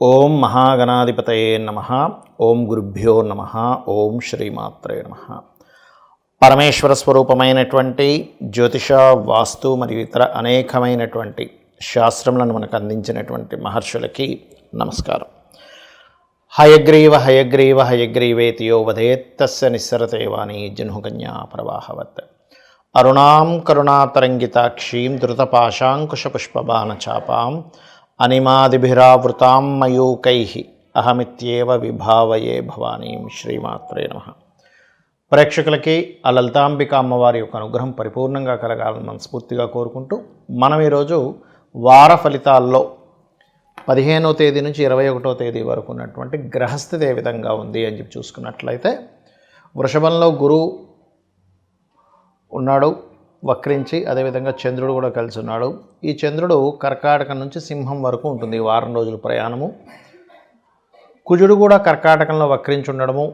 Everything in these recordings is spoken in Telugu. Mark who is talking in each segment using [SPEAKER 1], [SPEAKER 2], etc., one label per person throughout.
[SPEAKER 1] ఓం మహాగణాధిపతయే నమః. ఓం గురుభ్యో నమః. ఓం శ్రీమాత్రే నమః. పరమేశ్వర స్వరూపమైనటువంటి జ్యోతిష, వాస్తు మరియు ఇతర అనేకమైనటువంటి శాస్త్రములను మనకు అందించినటువంటి మహర్షులకి నమస్కారం. హయగ్రీవ హయగ్రీవ హయగ్రీవేతి యో వదేత్తస్య నిస్సరతే వాణి జహ్నుకన్యా ప్రవాహవత్. అరుణాం కరుణాతరంగితాక్షీం ధృతపాశాంకుశపుష్పబాణచాపాం అనిమాదిభిరావృతాం మయూకైః అహమిత్యేవ విభావయే భవానీం. శ్రీమాత్రే నమః. ప్రేక్షకులకి ఆ లలితాంబిక అమ్మవారి యొక్క అనుగ్రహం పరిపూర్ణంగా కలగాలని మనస్ఫూర్తిగా కోరుకుంటూ మనం ఈరోజు వార ఫలితాల్లో 15వ తేదీ నుంచి 21వ తేదీ వరకు ఉన్నటువంటి గ్రహస్థితి ఏ విధంగా ఉంది అని చెప్పి చూసుకున్నట్లయితే, వృషభంలో గురువు ఉన్నాడు వక్రించి, అదేవిధంగా చంద్రుడు కూడా కలిసి ఉన్నాడు. ఈ చంద్రుడు కర్కాటకం నుంచి సింహం వరకు ఉంటుంది ఈ వారం రోజుల ప్రయాణము. కుజుడు కూడా కర్కాటకంలో వక్రించి ఉండడము,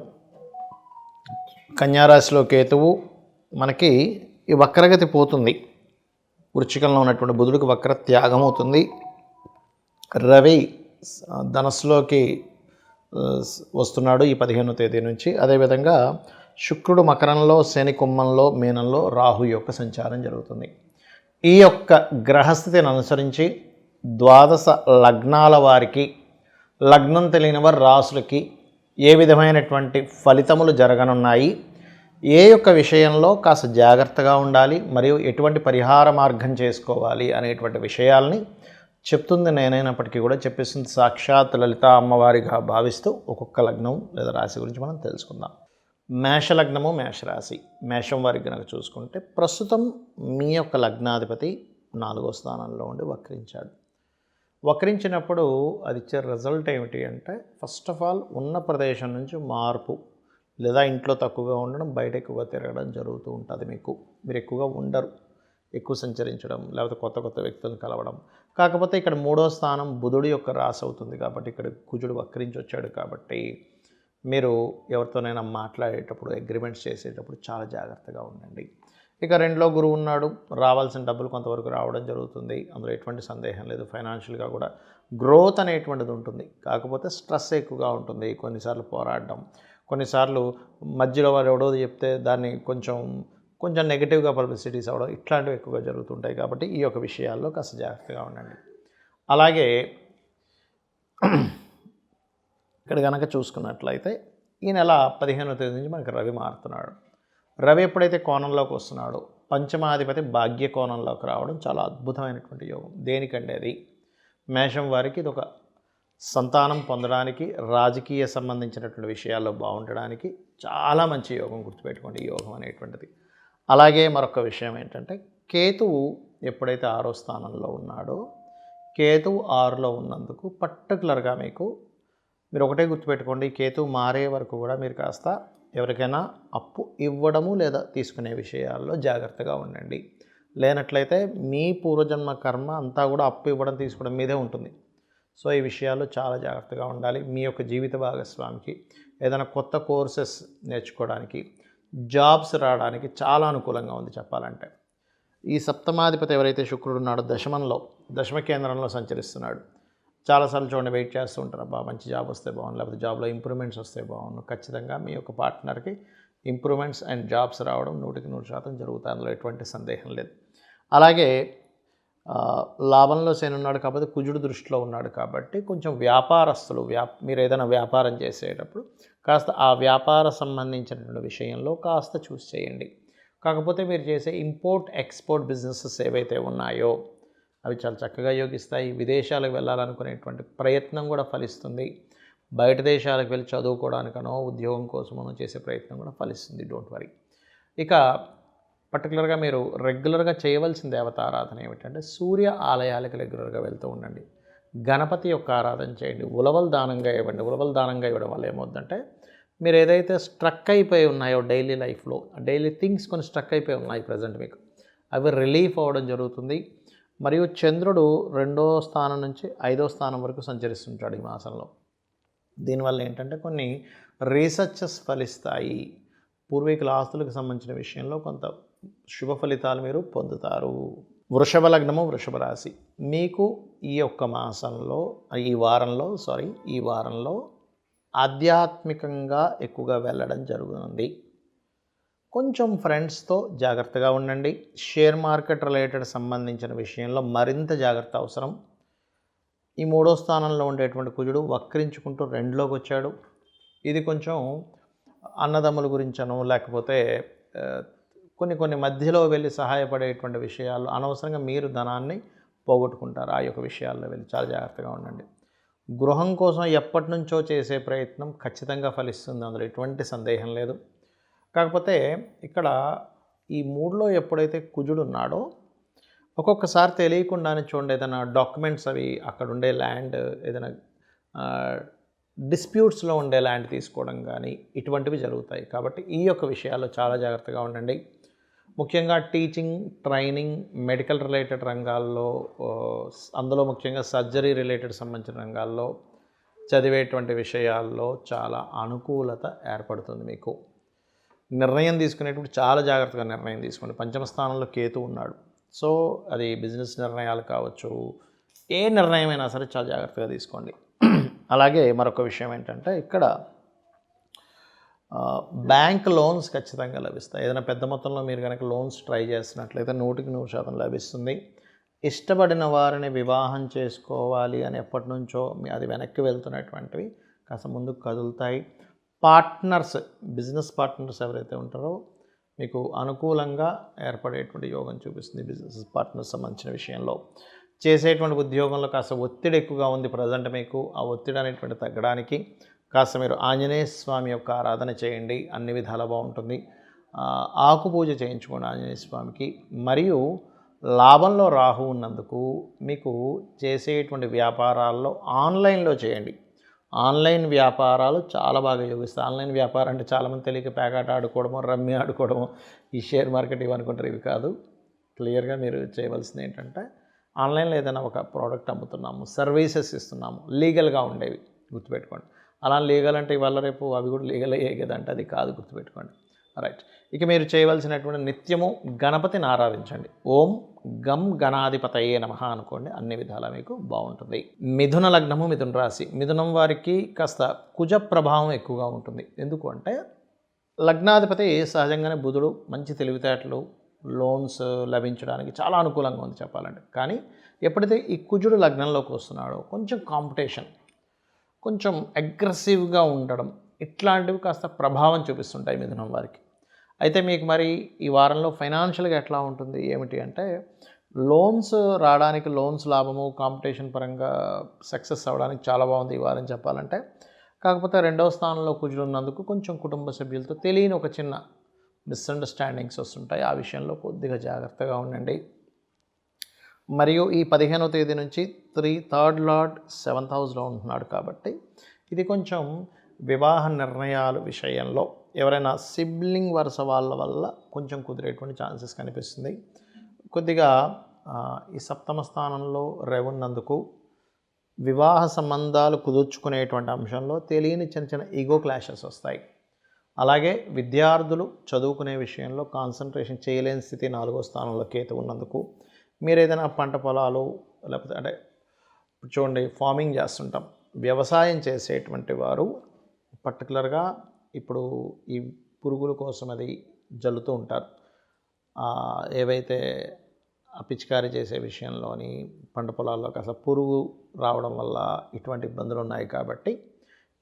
[SPEAKER 1] కన్యారాశిలో కేతువు మనకి ఈ వక్రగతి పోతుంది. వృశ్చికంలో ఉన్నటువంటి బుధుడికి వక్ర త్యాగం అవుతుంది. రవి ధనస్సులోకి వస్తున్నాడు ఈ 15వ తేదీ నుంచి. అదేవిధంగా శుక్రుడు మకరంలో, శని కుంభంలో, మీనంలో, రాహు యొక్క సంచారం జరుగుతుంది. ఈ యొక్క గ్రహస్థితిని అనుసరించి ద్వాదశ లగ్నాల వారికి, లగ్నం తెలియని వారి రాసులకి ఏ విధమైనటువంటి ఫలితములు జరగనున్నాయి, ఏ యొక్క విషయంలో కాస్త జాగ్రత్తగా ఉండాలి, మరియు ఎటువంటి పరిహార మార్గం చేసుకోవాలి అనేటువంటి విషయాల్ని చెప్తుంది నేనైనప్పటికీ కూడా చెప్పేస్తుంది సాక్షాత్ లలిత అమ్మవారిగా భావిస్తూ ఒక్కొక్క లగ్నం లేదా రాశి గురించి మనం తెలుసుకుందాం. మేషలగ్నము, మేషరాశి. మేషం వారికి కనుక చూసుకుంటే ప్రస్తుతం మీ యొక్క లగ్నాధిపతి 4వ స్థానంలో ఉండి వక్రించాడు. వక్రించినప్పుడు అది ఇచ్చే రిజల్ట్ ఏమిటి అంటే, ఫస్ట్ ఆఫ్ ఆల్ ఉన్న ప్రదేశం నుంచి మార్పు, లేదా ఇంట్లో తక్కువగా ఉండడం, బయట ఎక్కువగా తిరగడం జరుగుతూ ఉంటుంది. మీరు ఎక్కువగా ఉండరు, ఎక్కువ సంచరించడం, లేకపోతే కొత్త కొత్త వ్యక్తులను కలవడం. కాకపోతే ఇక్కడ 3వ స్థానం బుధుడి యొక్క రాశి అవుతుంది కాబట్టి, ఇక్కడ కుజుడు వక్రించి వచ్చాడు కాబట్టి మీరు ఎవరితోనైనా మాట్లాడేటప్పుడు, అగ్రిమెంట్స్ చేసేటప్పుడు చాలా జాగ్రత్తగా ఉండండి. ఇక 2లో గురువు ఉన్నాడు, రావాల్సిన డబ్బులు కొంతవరకు రావడం జరుగుతుంది, అందులో ఎటువంటి సందేహం లేదు. ఫైనాన్షియల్గా కూడా గ్రోత్ అనేటువంటిది ఉంటుంది, కాకపోతే స్ట్రెస్ ఎక్కువగా ఉంటుంది. కొన్నిసార్లు పోరాడడం, కొన్నిసార్లు మధ్యలో వారు ఎవడో చెప్తే దాన్ని కొంచెం నెగిటివ్గా పబ్లిసిటీస్ అవ్వడం, ఇట్లాంటివి ఎక్కువగా జరుగుతుంటాయి. కాబట్టి ఈ యొక్క విషయాల్లో కాస్త జాగ్రత్తగా ఉండండి. అలాగే ఇక్కడ కనుక చూసుకున్నట్లయితే ఈ నెల 15వ తేదీ నుంచి మనకి రవి మారుతున్నాడు. రవి ఎప్పుడైతే కోణంలోకి వస్తున్నాడో, పంచమాధిపతి భాగ్య కోణంలోకి రావడం చాలా అద్భుతమైనటువంటి యోగం. దేనికంటే అది మేషం వారికి ఇది ఒక సంతానం పొందడానికి, రాజకీయ సంబంధించినటువంటి విషయాల్లో బాగుండడానికి చాలా మంచి యోగం. గుర్తుపెట్టుకోండి ఈ యోగం అనేటువంటిది. అలాగే మరొక విషయం ఏంటంటే, కేతువు ఎప్పుడైతే 6వ స్థానంలో ఉన్నాడో, కేతువు 6లో ఉన్నందుకు పర్టికులర్గా మీరు ఒకటే గుర్తుపెట్టుకోండి, కేతువు మారే వరకు కూడా మీరు కాస్త ఎవరికైనా అప్పు ఇవ్వడము లేదా తీసుకునే విషయాల్లో జాగ్రత్తగా ఉండండి. లేనట్లయితే మీ పూర్వజన్మ కర్మ అంతా కూడా అప్పు ఇవ్వడం తీసుకోవడం మీదే ఉంటుంది. సో ఈ విషయాల్లో చాలా జాగ్రత్తగా ఉండాలి. మీ యొక్క జీవిత భాగస్వామికి ఏదైనా కొత్త కోర్సెస్ నేర్చుకోవడానికి, జాబ్స్ రావడానికి చాలా అనుకూలంగా ఉంది చెప్పాలంటే. ఈ సప్తమాధిపతి ఎవరైతే శుక్రుడు ఉన్నాడో దశమ కేంద్రంలో సంచరిస్తున్నాడు. చాలాసార్లు చూడండి, వెయిట్ చేస్తూ ఉంటారు, అబ్బా మంచి జాబ్ వస్తే బాగుండు, లేకపోతే జాబ్లో ఇంప్రూవ్మెంట్స్ వస్తే బాగుండు. ఖచ్చితంగా మీ యొక్క పార్ట్నర్కి ఇంప్రూవ్మెంట్స్ అండ్ జాబ్స్ రావడం 100% జరుగుతుంది, అందులో ఎటువంటి సందేహం లేదు. అలాగే లాభంలో శని ఉన్నాడు కాబట్టి, కుజుడు దృష్టిలో ఉన్నాడు కాబట్టి, కొంచెం వ్యాపారస్తులు మీరు ఏదైనా వ్యాపారం చేసేటప్పుడు కాస్త ఆ వ్యాపార సంబంధించినటువంటి విషయంలో కాస్త చూసి చేయండి. కాకపోతే మీరు చేసే ఇంపోర్ట్ ఎక్స్పోర్ట్ బిజినెసెస్ ఏవైతే ఉన్నాయో అవి చాలా చక్కగా యోగిస్తాయి. విదేశాలకు వెళ్ళాలనుకునేటువంటి ప్రయత్నం కూడా ఫలిస్తుంది. బయట దేశాలకు వెళ్ళి చదువుకోవడానికనో ఉద్యోగం కోసమనో చేసే ప్రయత్నం కూడా ఫలిస్తుంది. Don't worry. ఇక పర్టికులర్గా మీరు రెగ్యులర్గా చేయవలసిన దేవతారాధన ఏమిటంటే, సూర్య ఆలయాలకు రెగ్యులర్గా వెళ్తూ ఉండండి. గణపతి యొక్క ఆరాధన చేయండి. ఉలవలు దానంగా ఇవ్వండి. ఉలవలు దానంగా ఇవ్వడం వల్ల ఏమవుతుందంటే, మీరు ఏదైతే స్ట్రక్ అయిపోయి ఉన్నాయో డైలీ లైఫ్లో, డైలీ థింగ్స్ కొన్ని స్ట్రక్ అయిపోయి ఉన్నాయి ప్రజెంట్ మీకు, అవి రిలీఫ్ అవ్వడం జరుగుతుంది. మరియు చంద్రుడు 2వ స్థానం నుంచి 5వ స్థానం వరకు సంచరిస్తుంటాడు ఈ మాసంలో. దీనివల్ల ఏంటంటే కొన్ని రీసెర్చెస్ ఫలిస్తాయి. పూర్వీకుల ఆస్తులకు సంబంధించిన విషయంలో కొంత శుభ ఫలితాలు మీరు పొందుతారు. వృషభ లగ్నము, వృషభ రాశి. మీకు ఈ యొక్క మాసంలో ఈ వారంలో ఆధ్యాత్మికంగా ఎక్కువగా వెళ్ళడం జరుగుతుంది. కొంచెం ఫ్రెండ్స్తో జాగ్రత్తగా ఉండండి. షేర్ మార్కెట్ రిలేటెడ్ సంబంధించిన విషయంలో మరింత జాగ్రత్త అవసరం. ఈ 3వ స్థానంలో ఉండేటువంటి కుజుడు వక్రించుకుంటూ 2లోకి వచ్చాడు. ఇది కొంచెం అన్నదమ్ముల గురించనో లేకపోతే కొన్ని మధ్యలో వెళ్ళి సహాయపడేటువంటి విషయాలు అనవసరంగా మీరు ధనాన్ని పోగొట్టుకుంటారు. ఆ యొక్క విషయాల్లో వెళ్ళి చాలా జాగ్రత్తగా ఉండండి. గృహం కోసం ఎప్పటి నుంచో చేసే ప్రయత్నం ఖచ్చితంగా ఫలిస్తుంది, అందులో ఎటువంటి సందేహం లేదు. కాకపోతే ఇక్కడ ఈ 3లో ఎప్పుడైతే కుజుడు ఉన్నాడో ఒక్కొక్కసారి తెలియకుండానే చూడండి, ఏదైనా డాక్యుమెంట్స్ అవి అక్కడ ఉండే ల్యాండ్ ఏదైనా డిస్ప్యూట్స్లో ఉండే ల్యాండ్ తీసుకోవడం కానీ ఇటువంటివి జరుగుతాయి. కాబట్టి ఈ యొక్క విషయాల్లో చాలా జాగ్రత్తగా ఉండండి. ముఖ్యంగా టీచింగ్, ట్రైనింగ్, మెడికల్ రిలేటెడ్ రంగాల్లో, అందులో ముఖ్యంగా సర్జరీ రిలేటెడ్ సంబంధించిన రంగాల్లో చదివేటువంటి విషయాల్లో చాలా అనుకూలత ఏర్పడుతుంది. మీకు నిర్ణయం తీసుకునేటప్పుడు చాలా జాగ్రత్తగా నిర్ణయం తీసుకోండి. పంచమ స్థానంలో కేతు ఉన్నాడు. సో అది బిజినెస్ నిర్ణయాలు కావచ్చు, ఏ నిర్ణయమైనా సరే చాలా జాగ్రత్తగా తీసుకోండి. అలాగే మరొక విషయం ఏంటంటే ఇక్కడ బ్యాంక్ లోన్స్ ఖచ్చితంగా లభిస్తాయి. ఏదైనా పెద్ద మొత్తంలో మీరు కనుక లోన్స్ ట్రై చేస్తున్నట్లయితే 100% లభిస్తుంది. ఇష్టపడిన వారిని వివాహం చేసుకోవాలి అని ఎప్పటి నుంచో అది వెనక్కి వెళ్తున్నటువంటివి కాస్త ముందుకు కదులుతాయి. పార్ట్నర్స్, బిజినెస్ పార్ట్నర్స్ ఎవరైతే ఉంటారో మీకు అనుకూలంగా ఏర్పడేటువంటి యోగం చూపిస్తుంది. బిజినెస్ పార్ట్నర్స్ సంబంధించిన విషయంలో చేసేటువంటి ఉద్యోగంలో కాస్త ఒత్తిడి ఎక్కువగా ఉంది ప్రజెంట్. మీకు ఆ ఒత్తిడి అనేటువంటి తగ్గడానికి కాస్త మీరు ఆంజనేయ స్వామి యొక్క ఆరాధన చేయండి, అన్ని విధాలా బాగుంటుంది. ఆకు పూజ చేయించుకోండి ఆంజనేయ స్వామికి. మరియు లాభంలో రాహు ఉన్నందుకు మీకు చేసేటువంటి వ్యాపారాల్లో ఆన్లైన్లో చేయండి. ఆన్లైన్ వ్యాపారాలు చాలా బాగా యోగిస్తాయి. ఆన్లైన్ వ్యాపారం అంటే చాలామంది తెలియక ప్యాకాట ఆడుకోవడము, రమ్మి ఆడుకోవడము, ఈ షేర్ మార్కెట్ ఇవనుకుంటారు. ఇవి కాదు. క్లియర్గా మీరు చేయవలసింది ఏంటంటే ఆన్లైన్లో ఏదైనా ఒక ప్రోడక్ట్ అమ్ముతున్నాము, సర్వీసెస్ ఇస్తున్నాము, లీగల్గా ఉండేవి గుర్తుపెట్టుకోండి. అలా లీగల్ అంటే ఇవాళ రేపు అవి కూడా లీగల్ అయ్యే కదంటే అది కాదు, గుర్తుపెట్టుకోండి. రైట్. ఇక మీరు చేయవలసినటువంటి నిత్యము గణపతిని ఆరాధించండి. ఓం గం గణాధిపతయే నమః అనుకోండి, అన్ని విధాలా మీకు బాగుంటుంది. మిథున లగ్నము, మిథున రాశి. మిథునం వారికి కాస్త కుజ ప్రభావం ఎక్కువగా ఉంటుంది. ఎందుకు అంటే లగ్నాధిపతి సహజంగానే బుధుడు, మంచి తెలివితేటలు, లోన్స్ లభించడానికి చాలా అనుకూలంగా ఉంది చెప్పాలంటే. కానీ ఎప్పుడైతే ఈ కుజుడు లగ్నంలోకి వస్తున్నాడో కొంచెం కాంపిటీషన్, కొంచెం అగ్రెసివ్గా ఉండడం, ఇట్లాంటివి కాస్త ప్రభావం చూపిస్తుంటాయి మిథునం వారికి. అయితే మీకు మరి ఈ వారంలో ఫైనాన్షియల్గా ఎట్లా ఉంటుంది ఏమిటి అంటే లోన్స్ రావడానికి, లోన్స్ లాభము, కాంపిటీషన్ పరంగా సక్సెస్ అవ్వడానికి చాలా బాగుంది ఈ వారం చెప్పాలంటే. కాకపోతే 2వ స్థానంలో కుజుడు ఉన్నందుకు కొంచెం కుటుంబ సభ్యులతో తెలియని ఒక చిన్న మిస్అండర్స్టాండింగ్స్ వస్తుంటాయి. ఆ విషయంలో కొద్దిగా జాగ్రత్తగా ఉండండి. మరియు ఈ 15వ తేదీ నుంచి థర్డ్ లార్డ్ 7th హౌస్లో ఉంటున్నాడు కాబట్టి ఇది కొంచెం వివాహ నిర్ణయాల విషయంలో ఎవరైనా సిబ్లింగ్ వరుస వాళ్ళ వల్ల కొంచెం కుదిరేటువంటి ఛాన్సెస్ కనిపిస్తుంది. కొద్దిగా ఈ 7వ స్థానంలో ఉన్నందుకు వివాహ సంబంధాలు కుదుర్చుకునేటువంటి అంశంలో తెలియని చిన్న ఈగో క్లాషెస్ వస్తాయి. అలాగే విద్యార్థులు చదువుకునే విషయంలో కాన్సన్ట్రేషన్ చేయలేని స్థితి 4వ స్థానంలో కేతు ఉన్నందుకు మీరు ఏదైనా పంట పొలాలు లేకపోతే అంటే చూడండి ఫార్మింగ్ చేస్తుంటాం, వ్యవసాయం చేసేటువంటి వారు పర్టికులర్గా ఇప్పుడు ఈ పురుగుల కోసం అది జల్లుతూ ఉంటారు. ఏవైతే పిచికారీ చేసే విషయంలోని పంట పొలాల్లో కాస్త పురుగు రావడం వల్ల ఇటువంటి ఇబ్బందులు ఉన్నాయి. కాబట్టి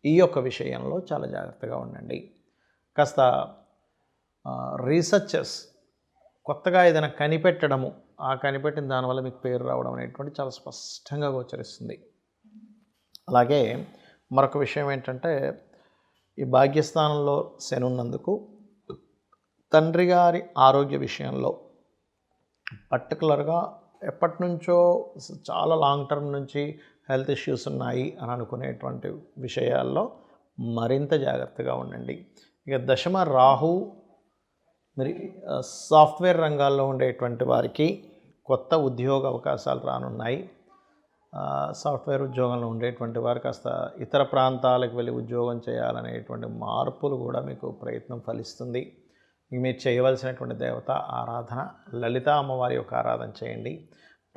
[SPEAKER 1] ఈ యొక్క విషయంలో చాలా జాగ్రత్తగా ఉండండి. కాస్త రీసెర్చెస్ కొత్తగా ఏదైనా కనిపెట్టడము, ఆ కనిపెట్టిన దానివల్ల మీకు పేరు రావడం అనేటువంటి చాలా స్పష్టంగా గోచరిస్తుంది. అలాగే మరొక విషయం ఏంటంటే ఈ భాగ్యస్థానంలో శని ఉన్నందుకు తండ్రి గారి ఆరోగ్య విషయంలో పర్టికులర్గా ఎప్పటి నుంచో చాలా లాంగ్ టర్మ్ నుంచి హెల్త్ ఇష్యూస్ ఉన్నాయి అని అనుకునేటువంటి విషయాల్లో మరింత జాగ్రత్తగా ఉండండి. ఇక దశమ రాహు, మరి సాఫ్ట్వేర్ రంగాల్లో ఉండేటువంటి వారికి కొత్త ఉద్యోగ అవకాశాలు రానున్నాయి. సాఫ్ట్వేర్ ఉద్యోగంలో ఉండేటువంటి వారు కాస్త ఇతర ప్రాంతాలకు వెళ్ళి ఉద్యోగం చేయాలనేటువంటి మార్పులు కూడా మీకు ప్రయత్నం ఫలిస్తుంది. మీరు చేయవలసినటువంటి దేవత ఆరాధన లలిత అమ్మవారి యొక్క ఆరాధన చేయండి.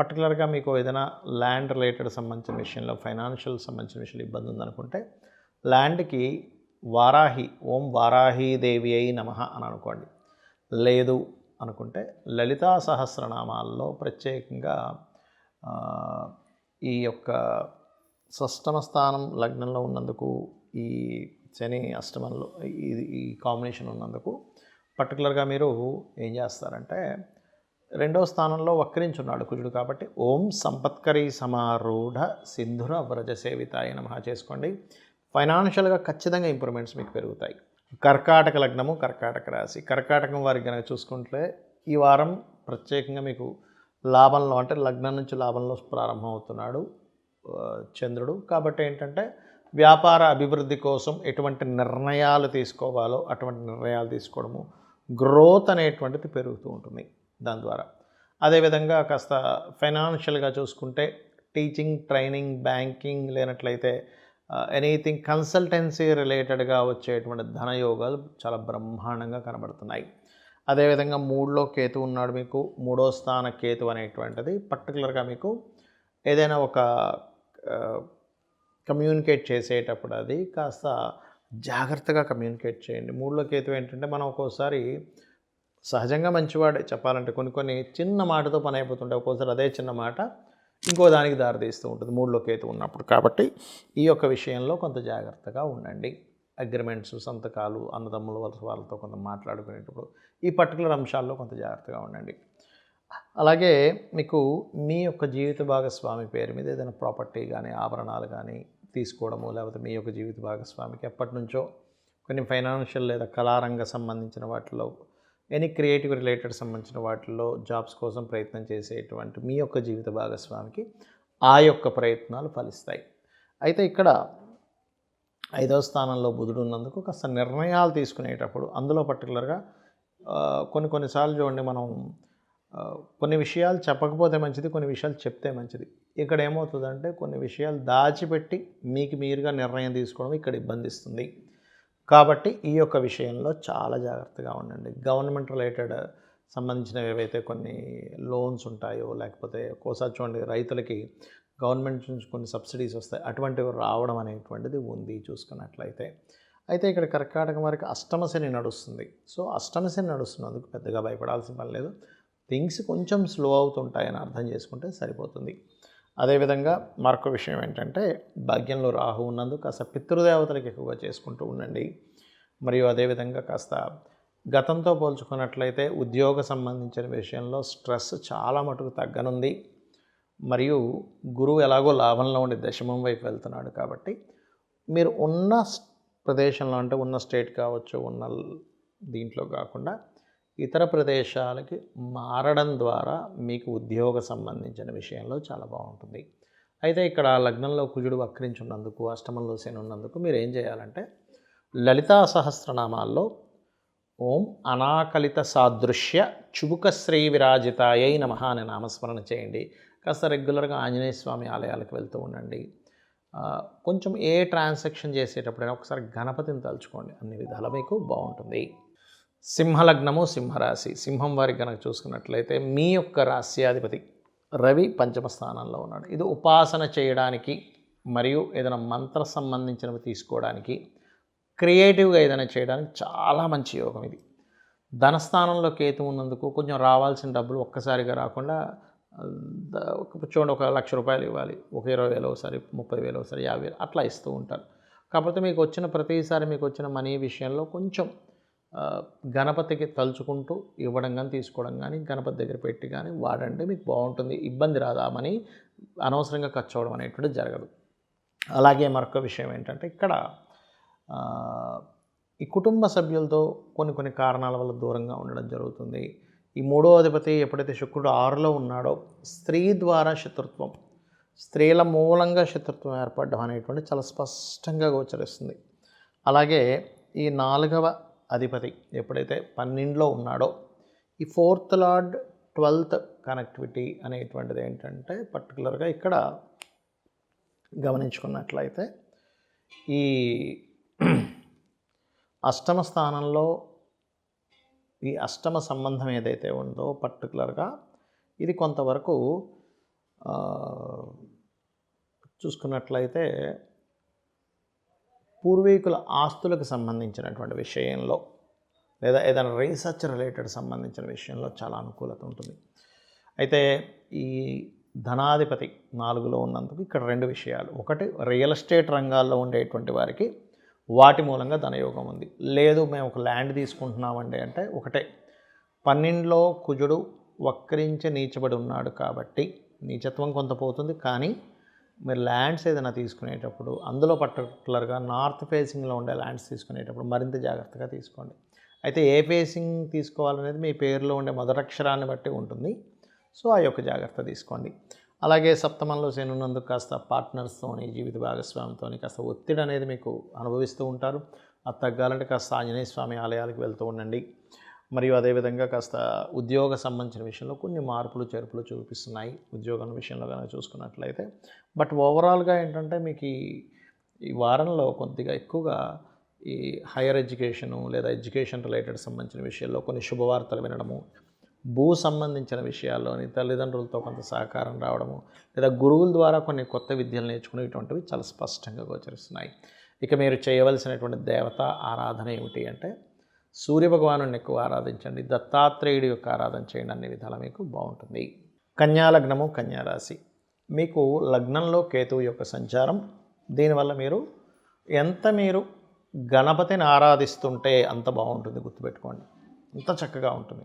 [SPEAKER 1] పర్టికులర్గా మీకు ఏదైనా ల్యాండ్ రిలేటెడ్ సంబంధించిన విషయంలో, ఫైనాన్షియల్ సంబంధించిన విషయంలో ఇబ్బంది ఉందనుకుంటే ల్యాండ్కి వారాహి, ఓం వారాహీదేవి అయి నమః అని అనుకోండి. లేదు అనుకుంటే లలితా సహస్రనామాల్లో ప్రత్యేకంగా ఈ యొక్క షష్టమ స్థానం లగ్నంలో ఉన్నందుకు, ఈ శని అష్టమంలో ఈ కాంబినేషన్ ఉన్నందుకు పర్టికులర్గా మీరు ఏం చేస్తారంటే, రెండవ స్థానంలో వక్రించున్నాడు కుజుడు కాబట్టి ఓం సంపత్కరీ సమారూఢ సింధుర వ్రజ సేవితాయ నమః చేసుకోండి. ఫైనాన్షియల్గా ఖచ్చితంగా ఇంప్రూవ్మెంట్స్ మీకు పెరుగుతాయి. కర్కాటక లగ్నము, కర్కాటక రాశి. కర్కాటకం వారికి కనుక చూసుకుంటే ఈ వారం ప్రత్యేకంగా మీకు లాభంలో, అంటే లగ్నం నుంచి లాభంలో ప్రారంభం అవుతున్నాడు చంద్రుడు. కాబట్టి ఏంటంటే వ్యాపార అభివృద్ధి కోసం ఎటువంటి నిర్ణయాలు తీసుకోవాలో అటువంటి నిర్ణయాలు తీసుకోవడము, గ్రోత్ అనేటువంటిది పెరుగుతూ ఉంటుంది దాని ద్వారా. అదేవిధంగా కాస్త ఫైనాన్షియల్గా చూసుకుంటే టీచింగ్, ట్రైనింగ్, బ్యాంకింగ్ లేనట్లయితే ఎనీథింగ్ కన్సల్టెన్సీ రిలేటెడ్గా వచ్చేటువంటి ధనయోగాలు చాలా బ్రహ్మాండంగా కనబడుతున్నాయి. అదేవిధంగా 3లో కేతు ఉన్నాడు మీకు. 3వ స్థాన కేతు అనేటువంటిది పర్టికులర్గా మీకు ఏదైనా ఒక కమ్యూనికేట్ చేసేటప్పుడు అది కాస్త జాగ్రత్తగా కమ్యూనికేట్ చేయండి. 3లో కేతు ఏంటంటే మనం ఒక్కోసారి సహజంగా మంచివాడే చెప్పాలంటే, కొన్ని చిన్న మాటతో పని అయిపోతుంటే ఒక్కోసారి అదే చిన్న మాట ఇంకో దానికి దారితీస్తూ ఉంటుంది 3లో కేతు ఉన్నప్పుడు. కాబట్టి ఈ యొక్క విషయంలో కొంత జాగ్రత్తగా ఉండండి. అగ్రిమెంట్స్, సంతకాలు, అన్నదమ్ముల వాళ్ళతో కొంత మాట్లాడుకునేటప్పుడు ఈ పర్టికులర్ అంశాల్లో కొంత జాగ్రత్తగా ఉండండి. అలాగే మీకు మీ యొక్క జీవిత భాగస్వామి పేరు మీద ఏదైనా ప్రాపర్టీ కానీ, ఆభరణాలు కానీ తీసుకోవడము, లేకపోతే మీ యొక్క జీవిత భాగస్వామికి ఎప్పటి నుంచో కొన్ని ఫైనాన్షియల్ లేదా కళారంగ సంబంధించిన వాటిలో, ఎనీ క్రియేటివ్ రిలేటెడ్ సంబంధించిన వాటిల్లో జాబ్స్ కోసం ప్రయత్నం చేసేటువంటి మీ యొక్క జీవిత భాగస్వామికి ఆ యొక్క ప్రయత్నాలు ఫలిస్తాయి. అయితే ఇక్కడ 5వ స్థానంలో బుధుడు ఉన్నందుకు కాస్త నిర్ణయాలు తీసుకునేటప్పుడు అందులో పర్టికులర్గా కొన్నిసార్లు చూడండి, మనం కొన్ని విషయాలు చెప్పకపోతే మంచిది, కొన్ని విషయాలు చెప్తే మంచిది. ఇక్కడ ఏమవుతుందంటే కొన్ని విషయాలు దాచిపెట్టి మీకు మీరుగా నిర్ణయం తీసుకోవడం ఇక్కడ ఇబ్బందిస్తుంది. కాబట్టి ఈ యొక్క విషయంలో చాలా జాగ్రత్తగా ఉండండి. గవర్నమెంట్ రిలేటెడ్ సంబంధించినవి ఏవైతే కొన్ని లోన్స్ ఉంటాయో, లేకపోతే ఒక్కోసారి చూడండి రైతులకి గవర్నమెంట్ నుంచి కొన్ని సబ్సిడీస్ వస్తాయి, అటువంటివి రావడం అనేటువంటిది ఉంది చూసుకున్నట్లయితే. అయితే ఇక్కడ కర్కాటకం వారికి అష్టమ శని నడుస్తుంది. సో అష్టమ శని నడుస్తున్నందుకు పెద్దగా భయపడాల్సిన పని లేదు. థింగ్స్ కొంచెం స్లో అవుతుంటాయని అర్థం చేసుకుంటే సరిపోతుంది. అదేవిధంగా మరొక విషయం ఏంటంటే, భాగ్యంలో రాహు ఉన్నందుకు కాస్త పితృదేవతలకు ఎక్కువగా చేసుకుంటూ ఉండండి. మరియు అదేవిధంగా కాస్త గతంతో పోల్చుకున్నట్లయితే ఉద్యోగ సంబంధించిన విషయంలో స్ట్రెస్ చాలా మటుకు తగ్గనుంది. మరియు గురువు ఎలాగో లాభంలో ఉండి దశమం వైపు వెళ్తున్నాడు కాబట్టి మీరు ఉన్న ప్రదేశంలో, అంటే ఉన్న స్టేట్ కావచ్చు, ఉన్న దీంట్లో కాకుండా ఇతర ప్రదేశాలకి మారడం ద్వారా మీకు ఉద్యోగ సంబంధించిన విషయంలో చాలా బాగుంటుంది. అయితే ఇక్కడ లగ్నంలో కుజుడు వక్రించున్నందుకు, అష్టమంలో శని ఉన్నందుకు మీరు ఏం చేయాలంటే, లలితా సహస్రనామాల్లో ఓం అనాకలిత సాదృశ్య చుబుక శ్రీ విరాజితాయై నమః అనే నామస్మరణ చేయండి. కాస్త రెగ్యులర్గా ఆంజనేయ స్వామి ఆలయాలకు వెళ్తూ ఉండండి. కొంచెం ఏ ట్రాన్సాక్షన్ చేసేటప్పుడైనా ఒకసారి గణపతిని తలుచుకోండి. అన్ని విధాలా మీకు బాగుంటుంది. సింహలగ్నము, సింహరాశి. సింహం వారికి కనుక చూసుకున్నట్లయితే మీ యొక్క రాశ్యాధిపతి రవి పంచమ స్థానంలో ఉన్నాడు. ఇది ఉపాసన చేయడానికి మరియు ఏదైనా మంత్ర సంబంధించినవి తీసుకోవడానికి, క్రియేటివ్గా ఏదైనా చేయడానికి చాలా మంచి యోగం ఇది. ధనస్థానంలో కేతు ఉన్నందుకు కొంచెం రావాల్సిన డబ్బులు ఒక్కసారిగా రాకుండా చూడండి, 1,00,000 రూపాయలు ఇవ్వాలి, ఒక 20,000 ఒకసారి, 30,000 ఒకసారి, 50,000 అట్లా ఇస్తూ ఉంటారు. కాకపోతే మీకు వచ్చిన ప్రతిసారి మీకు వచ్చిన మనీ విషయంలో కొంచెం గణపతికి తలుచుకుంటూ ఇవ్వడం కానీ, తీసుకోవడం కానీ, గణపతి దగ్గర పెట్టి కానీ వాడండి, మీకు బాగుంటుంది. ఇబ్బంది రాదు, ఆ మనీ అనవసరంగా ఖర్చు అవ్వడం అనేటువంటిది జరగదు. అలాగే మరొక విషయం ఏంటంటే, ఇక్కడ ఈ కుటుంబ సభ్యులతో కొన్ని కారణాల వల్ల దూరంగా ఉండడం జరుగుతుంది. ఈ 3వ అధిపతి ఎప్పుడైతే శుక్రుడు 6లో ఉన్నాడో, స్త్రీ ద్వారా శత్రుత్వం, స్త్రీల మూలంగా శత్రుత్వం ఏర్పడడం అనేటువంటి చాలా స్పష్టంగా గోచరిస్తుంది. అలాగే ఈ 4వ అధిపతి ఎప్పుడైతే 12లో ఉన్నాడో, ఈ 4th లార్డ్ 12th కనెక్టివిటీ అనేటువంటిది ఏంటంటే, పర్టికులర్గా ఇక్కడ గమనించుకున్నట్లయితే ఈ అష్టమ స్థానంలో ఈ అష్టమ సంబంధం ఏదైతే ఉందో పర్టికులర్గా ఇది కొంతవరకు ఆ, చూసుకున్నట్లయితే పూర్వీకుల ఆస్తులకు సంబంధించినటువంటి విషయంలో లేదా ఏదైనా రీసెర్చ్ రిలేటెడ్ సంబంధించిన విషయంలో చాలా అనుకూలత ఉంటుంది. అయితే ఈ ధనాధిపతి 4లో ఉన్నందుకు ఇక్కడ 2 విషయాలు. ఒకటి, రియల్ ఎస్టేట్ రంగాల్లో ఉండేటువంటి వారికి వాటి మూలంగా ధనయోగం ఉంది. లేదు మేము ఒక ల్యాండ్ తీసుకుంటున్నామండి అంటే ఒకటే, 12లో కుజుడు వక్రించి నీచబడి ఉన్నాడు కాబట్టి నీచత్వం కొంత పోతుంది. కానీ మీరు ల్యాండ్స్ ఏదైనా తీసుకునేటప్పుడు అందులో పర్టికులర్గా నార్త్ ఫేసింగ్లో ఉండే ల్యాండ్స్ తీసుకునేటప్పుడు మరింత జాగ్రత్తగా తీసుకోండి. అయితే ఏ ఫేసింగ్ తీసుకోవాలనేది మీ పేరులో ఉండే మొదటి అక్షరాన్ని బట్టి ఉంటుంది. సో ఆ యొక్క జాగ్రత్త తీసుకోండి. అలాగే సప్తమంలో శని ఉన్నందుకు కాస్త పార్ట్నర్స్తోని, జీవిత భాగస్వామితో కాస్త ఒత్తిడి అనేది మీకు అనుభవిస్తూ ఉంటారు. అది తగ్గాలంటే కాస్త ఆంజనేయ స్వామి ఆలయాలకు వెళ్తూ ఉండండి. మరియు అదేవిధంగా కాస్త ఉద్యోగ సంబంధించిన విషయంలో కొన్ని మార్పులు చేర్పులు చూపిస్తున్నాయి ఉద్యోగం విషయంలో కనుక చూసుకున్నట్లయితే. బట్ ఓవరాల్గా ఏంటంటే మీకు ఈ వారంలో కొద్దిగా ఎక్కువగా ఈ హైయర్ ఎడ్యుకేషను లేదా ఎడ్యుకేషన్ రిలేటెడ్ సంబంధించిన విషయాల్లో కొన్ని శుభవార్తలు వినడము, భూ సంబంధించిన విషయాల్లోని తల్లిదండ్రులతో కొంత సహకారం రావడము, లేదా గురువుల ద్వారా కొన్ని కొత్త విద్యలు నేర్చుకునేటువంటివి చాలా స్పష్టంగా గోచరిస్తున్నాయి. ఇక మీరు చేయవలసినటువంటి దేవత ఆరాధన ఏమిటి అంటే సూర్యభగవాను ఎక్కువ ఆరాధించండి, దత్తాత్రేయుడి యొక్క ఆరాధన చేయండి, అన్ని విధాలా మీకు బాగుంటుంది. కన్యా లగ్నము, కన్యారాశి. మీకు లగ్నంలో కేతువు యొక్క సంచారం, దీనివల్ల మీరు గణపతిని ఆరాధిస్తుంటే అంత బాగుంటుంది. గుర్తుపెట్టుకోండి, అంత చక్కగా ఉంటుంది.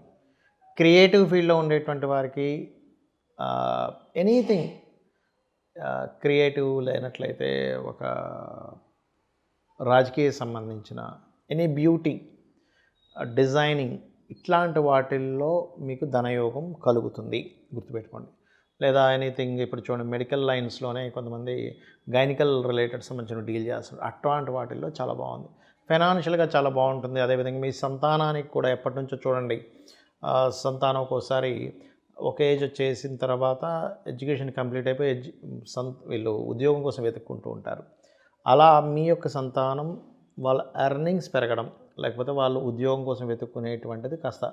[SPEAKER 1] క్రియేటివ్ ఫీల్డ్లో ఉండేటువంటి వారికి ఎనీథింగ్ క్రియేటివ్ లేనట్లయితే ఒక రాజకీయ సంబంధించిన ఎనీ బ్యూటీ, డిజైనింగ్ ఇట్లాంటి వాటిల్లో మీకు ధనయోగం కలుగుతుంది. గుర్తుపెట్టుకోండి. లేదా ఎనీథింగ్ ఇప్పుడు చూడండి, మెడికల్ లైన్స్లోనే కొంతమంది గైనికల్ రిలేటెడ్ సంబంధించిన డీల్ చేస్తారు. అట్లాంటి వాటిల్లో చాలా బాగుంది. ఫైనాన్షియల్గా చాలా బాగుంటుంది. అదేవిధంగా మీ సంతానానికి కూడా ఎప్పటి నుంచో చూడండి, సంతానం ఒక్కోసారి ఒక ఏజ్ వచ్చేసిన తర్వాత ఎడ్యుకేషన్ కంప్లీట్ అయిపోయి వీళ్ళు ఉద్యోగం కోసం వెతుక్కుంటూ ఉంటారు. అలా మీ యొక్క సంతానం వాళ్ళ ఎర్నింగ్స్ పెరగడం, లేకపోతే వాళ్ళు ఉద్యోగం కోసం వెతుక్కునేటువంటిది కాస్త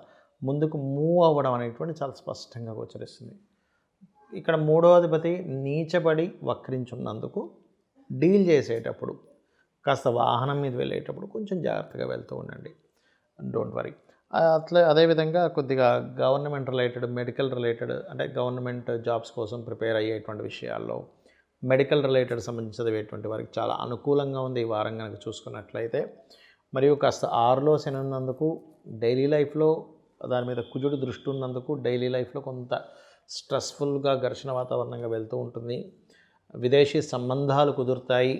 [SPEAKER 1] ముందుకు మూవ్ అవ్వడం అనేటువంటి చాలా స్పష్టంగా గోచరిస్తుంది. ఇక్కడ 3వ అధిపతి నీచబడి వక్రించున్నందుకు డీల్ చేసేటప్పుడు కాస్త వాహనం మీద వెళ్ళేటప్పుడు కొంచెం జాగ్రత్తగా వెళ్తూ ఉండండి. Don't worry. అదేవిధంగా కొద్దిగా గవర్నమెంట్ రిలేటెడ్, మెడికల్ రిలేటెడ్, అంటే గవర్నమెంట్ జాబ్స్ కోసం ప్రిపేర్ అయ్యేటువంటి విషయాల్లో, మెడికల్ రిలేటెడ్ సంబంధించి చదివేటువంటి వారికి చాలా అనుకూలంగా ఉంది ఈ వారం కనుక చూసుకున్నట్లయితే. మరియు కాస్త 6లో శని ఉన్నందుకు డైలీ లైఫ్లో దాని మీద కుజుడు దృష్టి ఉన్నందుకు డైలీ లైఫ్లో కొంత స్ట్రెస్ఫుల్గా ఘర్షణ వాతావరణంగా వెళ్తూ ఉంటుంది. విదేశీ సంబంధాలు కుదురుతాయి.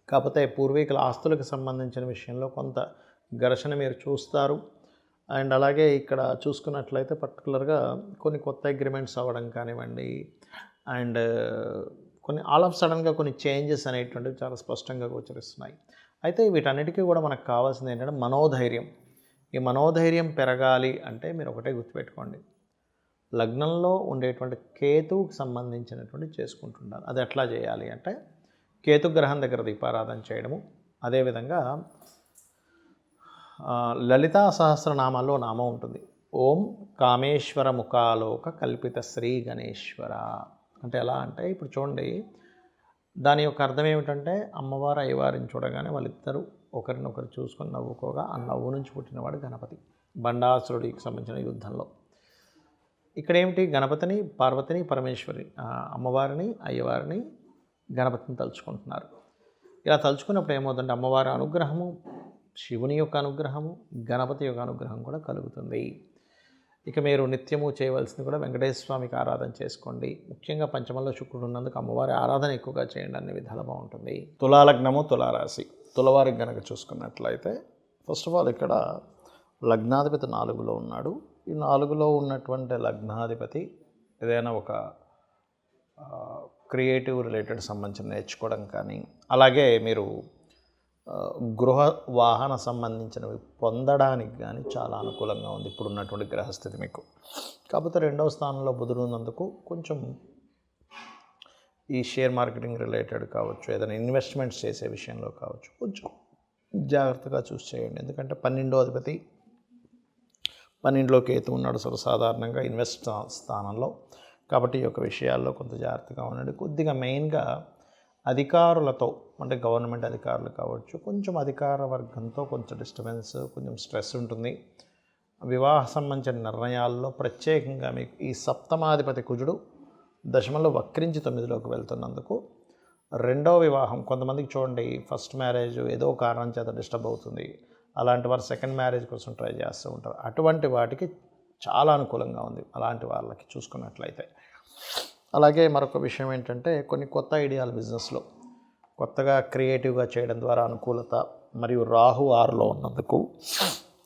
[SPEAKER 1] కాకపోతే పూర్వీకుల ఆస్తులకు సంబంధించిన విషయంలో కొంత ఘర్షణ మీరు చూస్తారు. అండ్ అలాగే ఇక్కడ చూసుకున్నట్లయితే పర్టికులర్గా కొన్ని కొత్త అగ్రిమెంట్స్ అవ్వడం కానివ్వండి, అండ్ కొన్ని ఆల్ ఆఫ్ సడన్గా కొన్ని చేంజెస్ అనేటువంటివి చాలా స్పష్టంగా గోచరిస్తున్నాయి. అయితే వీటన్నిటికీ కూడా మనకు కావాల్సింది ఏంటంటే మనోధైర్యం. ఈ మనోధైర్యం పెరగాలి అంటే మీరు ఒకటే గుర్తుపెట్టుకోండి, లగ్నంలో ఉండేటువంటి కేతువుకి సంబంధించినటువంటి చేసుకుంటున్నారు. అది ఎట్లా చేయాలి అంటే కేతు గ్రహం దగ్గర దీపారాధన చేయడము, అదేవిధంగా లలితా సహస్రనామాల్లో నామం ఉంటుంది, ఓం కామేశ్వర ముఖాలోక కల్పిత శ్రీ గణేశ్వర. అంటే ఎలా అంటే ఇప్పుడు చూడండి, దాని యొక్క అర్థం ఏమిటంటే అమ్మవారు అయ్యవారిని చూడగానే వాళ్ళిద్దరూ ఒకరినొకరు చూసుకొని నవ్వుకోగా ఆ నవ్వు నుంచి పుట్టినవాడు గణపతి, బండాసురుడికి సంబంధించిన యుద్ధంలో. ఇక్కడ ఏమిటి, గణపతిని, పార్వతిని, పరమేశ్వరి, అమ్మవారిని, అయ్యవారిని, గణపతిని తలుచుకుంటున్నారు. ఇలా తలుచుకున్నప్పుడు ఏమవుతుందంటే అమ్మవారి అనుగ్రహము, శివుని యొక్క అనుగ్రహము, గణపతి యొక్క అనుగ్రహం కూడా కలుగుతుంది. ఇక మీరు నిత్యము చేయవలసింది కూడా వెంకటేశ్వర స్వామికి ఆరాధన చేసుకోండి. ముఖ్యంగా పంచమంలో శుక్రుడు ఉన్నందుకు అమ్మవారి ఆరాధన ఎక్కువగా చేయండి, అన్ని విధాలు బాగుంటుంది. తులాలగ్నము, తులారాశి. తులవారికి కనుక చూసుకున్నట్లయితే ఫస్ట్ ఆఫ్ ఆల్ ఇక్కడ లగ్నాధిపతి 4లో ఉన్నాడు. ఈ 4లో ఉన్నటువంటి లగ్నాధిపతి ఏదైనా ఒక క్రియేటివ్ రిలేటెడ్ సంబంధించిన నేర్చుకోవడం కానీ, అలాగే మీరు గృహ వాహన సంబంధించినవి పొందడానికి కానీ చాలా అనుకూలంగా ఉంది ఇప్పుడు ఉన్నటువంటి గ్రహస్థితి మీకు. కాకపోతే 2వ స్థానంలో బుధుడు ఉన్నందుకు కొంచెం ఈ షేర్ మార్కెటింగ్ రిలేటెడ్ కావచ్చు, ఏదైనా ఇన్వెస్ట్మెంట్స్ చేసే విషయంలో కావచ్చు, కొంచెం జాగ్రత్తగా చూసి చేయండి. ఎందుకంటే 12వ అధిపతి 12లో కేతు ఉన్నాడు, సర్వసాధారణంగా ఇన్వెస్ట్ స్థానంలో. కాబట్టి ఈ యొక్క విషయాల్లో కొంత జాగ్రత్తగా ఉండండి. కొద్దిగా మెయిన్గా అధికారులతో, అంటే గవర్నమెంట్ అధికారులు కావచ్చు, కొంచెం అధికార వర్గంతో కొంచెం డిస్టర్బెన్స్, కొంచెం స్ట్రెస్ ఉంటుంది. వివాహ సంబంధించిన నిర్ణయాల్లో ప్రత్యేకంగా మీకు ఈ సప్తమాధిపతి కుజుడు దశమంలో వక్రించి 9లోకి వెళ్తున్నందుకు రెండో వివాహం, కొంతమందికి చూడండి ఫస్ట్ మ్యారేజ్ ఏదో కారణం చేత డిస్టర్బ్ అవుతుంది, అలాంటి వారు సెకండ్ మ్యారేజ్ కోసం ట్రై చేస్తూ ఉంటారు. అటువంటి వాటికి చాలా అనుకూలంగా ఉంది అలాంటి వాళ్ళకి చూసుకున్నట్లయితే. అలాగే మరొక విషయం ఏంటంటే కొన్ని కొత్త ఐడియాలు బిజినెస్లో కొత్తగా క్రియేటివ్గా చేయడం ద్వారా అనుకూలత, మరియు రాహు 6లో ఉన్నందుకు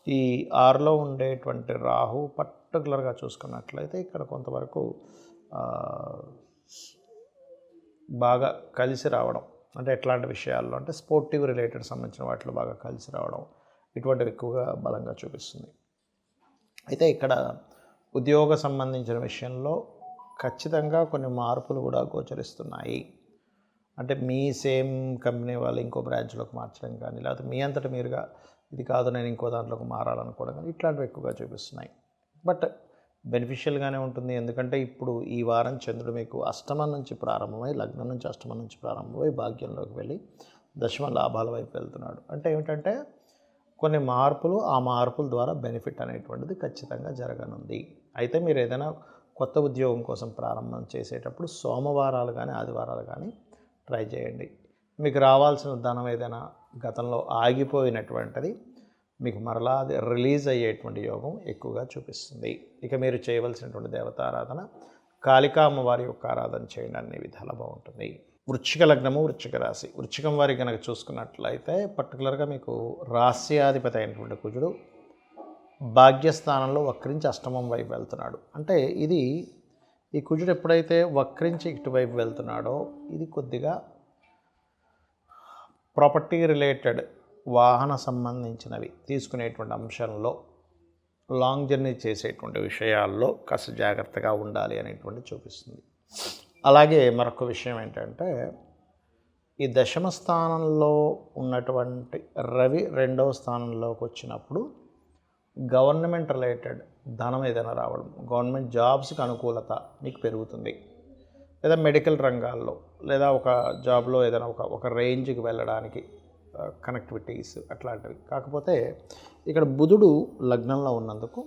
[SPEAKER 1] ఈ 6లో ఉండేటువంటి రాహు పర్టికులర్గా చూసుకున్నట్లయితే ఇక్కడ కొంతవరకు బాగా కలిసి రావడం, అంటే ఎట్లాంటి విషయాల్లో అంటే స్పోర్టివ్ రిలేటెడ్ సంబంధించిన వాటిలో బాగా కలిసి రావడం, ఇటువంటివి ఎక్కువగా బలంగా చూపిస్తుంది. అయితే ఇక్కడ ఉద్యోగ సంబంధించిన విషయంలో ఖచ్చితంగా కొన్ని మార్పులు కూడా గోచరిస్తున్నాయి. అంటే మీ సేమ్ కంపెనీ వాళ్ళు ఇంకో బ్రాంచ్లోకి మార్చడం కానీ, లేకపోతే మీ అంతటా మీరుగా ఇది కాదు నేను ఇంకో దాంట్లోకి మారాలనుకోవడం కానీ, ఇట్లాంటివి ఎక్కువగా చూపిస్తున్నాయి. బట్ బెనిఫిషియల్గానే ఉంటుంది. ఎందుకంటే ఇప్పుడు ఈ వారం చంద్రుడు మీకు అష్టమం నుంచి ప్రారంభమై, లగ్నం నుంచి అష్టమం నుంచి ప్రారంభమై భాగ్యంలోకి వెళ్ళి దశమ లాభాల వైపు వెళ్తున్నాడు. అంటే ఏమిటంటే కొన్ని మార్పులు, ఆ మార్పుల ద్వారా బెనిఫిట్ అనేటువంటిది ఖచ్చితంగా జరగనుంది. అయితే మీరు ఏదైనా కొత్త ఉద్యోగం కోసం ప్రారంభం చేసేటప్పుడు సోమవారాలు కానీ ఆదివారాలు కానీ ట్రై చేయండి. మీకు రావాల్సిన ధనం ఏదైనా గతంలో ఆగిపోయినటువంటిది మీకు మరలా అది రిలీజ్ అయ్యేటువంటి యోగం ఎక్కువగా చూపిస్తుంది. ఇక మీరు చేయవలసినటువంటి దేవతారాధన కాళికా అమ్మవారి యొక్క ఆరాధన చేయండి, అన్ని విధాలా బాగుంటుంది. వృశ్చిక లగ్నము, వృశ్చిక రాశి. వృశ్చికం వారి కనుక చూసుకున్నట్లయితే పర్టికులర్గా మీకు రాస్యాధిపతి అయినటువంటి కుజుడు భాగ్యస్థానంలో వక్రించి అష్టమం వైపు వెళ్తున్నాడు. అంటే ఇది ఈ కుజుడు ఎప్పుడైతే వక్రించి ఇటువైపు వెళ్తున్నాడో ఇది కొద్దిగా ప్రాపర్టీ రిలేటెడ్ వాహన సంబంధించినవి తీసుకునేటువంటి అంశంలో, లాంగ్ జర్నీ చేసేటువంటి విషయాల్లో కాస్త జాగ్రత్తగా ఉండాలి అనేటువంటి చూపిస్తుంది. అలాగే మరొక విషయం ఏంటంటే ఈ దశమ స్థానంలో ఉన్నటువంటి రవి రెండవ స్థానంలోకి వచ్చినప్పుడు గవర్నమెంట్ రిలేటెడ్ ధనం ఏదైనా రావడం, గవర్నమెంట్ జాబ్స్కి అనుకూలత మీకు పెరుగుతుంది. లేదా మెడికల్ రంగాల్లో, లేదా ఒక జాబ్లో ఏదైనా ఒక రేంజ్కి వెళ్ళడానికి కనెక్టివిటీస్ అట్లాంటివి. కాకపోతే ఇక్కడ బుధుడు లగ్నంలో ఉన్నందుకు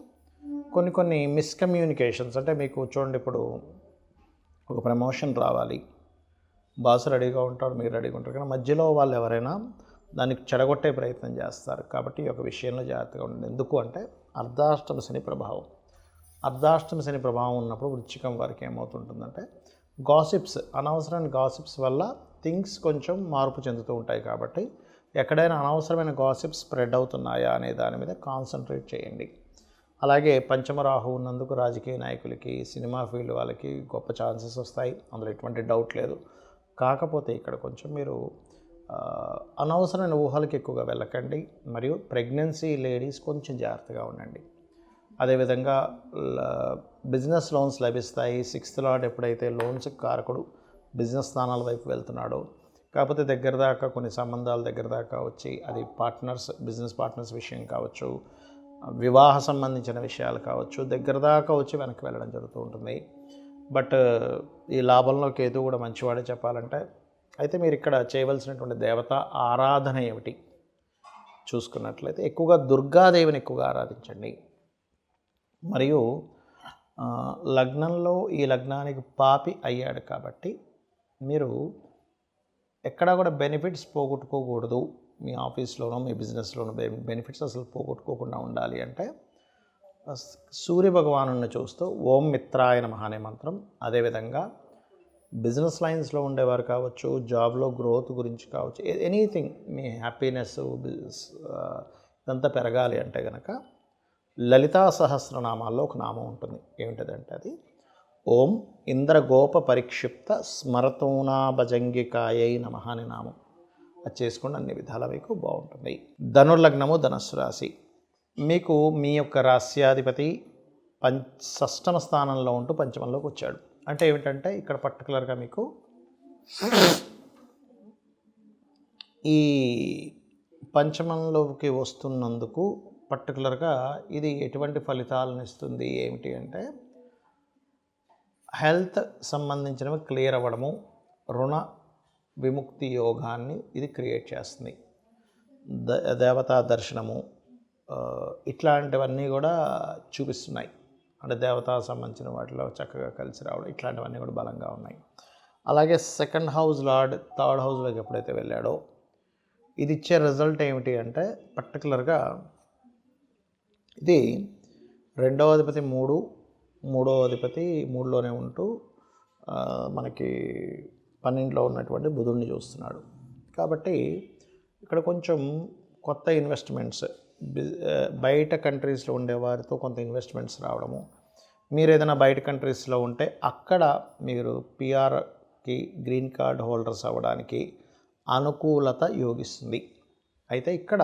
[SPEAKER 1] కొన్ని మిస్కమ్యూనికేషన్స్, అంటే మీకు చూడండి ఇప్పుడు ఒక ప్రమోషన్ రావాలి, బాస్ రెడీగా ఉంటారు, మీరు రెడీగా ఉంటారు, కానీ మధ్యలో వాళ్ళు ఎవరైనా దానికి చెడగొట్టే ప్రయత్నం చేస్తారు. కాబట్టి ఈ యొక్క విషయంలో జాగ్రత్తగా ఉండండి. ఎందుకు అంటే అర్ధాష్టమ శని ప్రభావం. అర్ధాష్టమ శని ప్రభావం ఉన్నప్పుడు వృశ్చికం వారికి ఏమవుతుంటుందంటే గాసిప్స్, అనవసరమైన గాసిప్స్ వల్ల థింగ్స్ కొంచెం మార్పు చెందుతూ ఉంటాయి. కాబట్టి ఎక్కడైనా అనవసరమైన గాసిప్స్ స్ప్రెడ్ అవుతున్నాయా అనే దాని మీద కాన్సన్ట్రేట్ చేయండి. అలాగే పంచమ రాహు ఉన్నందుకు రాజకీయ నాయకులకి, సినిమా ఫీల్డ్ వాళ్ళకి గొప్ప ఛాన్సెస్ వస్తాయి, అందులో ఎటువంటి డౌట్ లేదు. కాకపోతే ఇక్కడ కొంచెం మీరు అనవసరమైన ఊహలకు ఎక్కువగా వెళ్ళకండి. మరియు ప్రెగ్నెన్సీ లేడీస్ కొంచెం జాగ్రత్తగా ఉండండి. అదేవిధంగా బిజినెస్ లోన్స్ లభిస్తాయి. 6th లార్డ్ ఎప్పుడైతే లోన్స్ కారకుడు బిజినెస్ స్థానాల వైపు వెళ్తున్నాడో, కాకపోతే దగ్గర దాకా కొన్ని సంబంధాలు దగ్గర దాకా వచ్చి, అది పార్ట్నర్స్, బిజినెస్ పార్ట్నర్స్ విషయం కావచ్చు, వివాహ సంబంధించిన విషయాలు కావచ్చు, దగ్గర దాకా వచ్చి వెనక్కి వెళ్ళడం జరుగుతూ ఉంటుంది. బట్ ఈ లాభంలో కేతు కూడా మంచివాడే చెప్పాలంటే. అయితే మీరు ఇక్కడ చేయవలసినటువంటి దేవత ఆరాధన ఏమిటి చూసుకున్నట్లయితే ఎక్కువగా దుర్గాదేవిని ఎక్కువగా ఆరాధించండి. మరియు లగ్నంలో ఈ లగ్నానికి పాపి అయ్యాడు కాబట్టి మీరు ఎక్కడా కూడా బెనిఫిట్స్ పోగొట్టుకోకూడదు. మీ ఆఫీస్లోనో మీ బిజినెస్లోనో బెనిఫిట్స్ అసలు పోగొట్టుకోకుండా ఉండాలి అంటే సూర్య భగవాను చూస్తూ ఓం మిత్రాయ నమః అనే మంత్రం, అదేవిధంగా బిజినెస్ లైన్స్లో ఉండేవారు కావచ్చు, జాబ్లో గ్రోత్ గురించి కావచ్చు, ఎనీథింగ్ మీ హ్యాపీనెస్ ఇదంతా పెరగాలి అంటే కనుక లలితా సహస్రనామాల్లో ఒక నామం ఉంటుంది. ఏమిటదంటే అది ఓం ఇంద్రగోప పరిక్షిప్త స్మరతూనా భజంగికాయై నమః అనే నామం. అది చేసుకుని అన్ని విధాల మీకు బాగుంటుంది. ధనుర్లగ్నము, ధనస్సు రాశి. మీకు మీ యొక్క రాస్యాధిపతి షష్టమ స్థానంలో ఉంటూ పంచమంలోకి వచ్చాడు. అంటే ఏమిటంటే ఇక్కడ పర్టికులర్గా మీకు ఈ పంచమంలోకి వస్తున్నందుకు పర్టికులర్గా ఇది ఎటువంటి ఫలితాలను ఇస్తుంది ఏమిటి అంటే హెల్త్ సంబంధించినవి క్లియర్ అవ్వడము, రుణ విముక్తి యోగాన్ని ఇది క్రియేట్ చేస్తుంది. దేవతా దర్శనము ఇట్లాంటివన్నీ కూడా చూపిస్తున్నాయి. అంటే దేవతా సంబంధించిన వాటిలో చక్కగా కలిసి రావడం ఇట్లాంటివన్నీ కూడా బలంగా ఉన్నాయి. అలాగే సెకండ్ హౌస్ లార్డ్ థర్డ్ హౌస్లోకి ఎప్పుడైతే వెళ్ళాడో ఇది ఇచ్చే రిజల్ట్ ఏమిటి అంటే పర్టికులర్గా ఇది రెండవ అధిపతి మూడవ అధిపతి మూడులోనే ఉంటూ మనకి 12లో ఉన్నటువంటి బుధుడిని చూస్తున్నాడు. కాబట్టి ఇక్కడ కొంచెం కొత్త ఇన్వెస్ట్మెంట్స్ బయట కంట్రీస్లో ఉండేవారితో కొంత ఇన్వెస్ట్మెంట్స్ రావడము, మీరు ఏదైనా బయట కంట్రీస్లో ఉంటే అక్కడ మీరు పిఆర్కి గ్రీన్ కార్డ్ హోల్డర్స్ అవ్వడానికి అనుకూలత యోగిస్తుంది. అయితే ఇక్కడ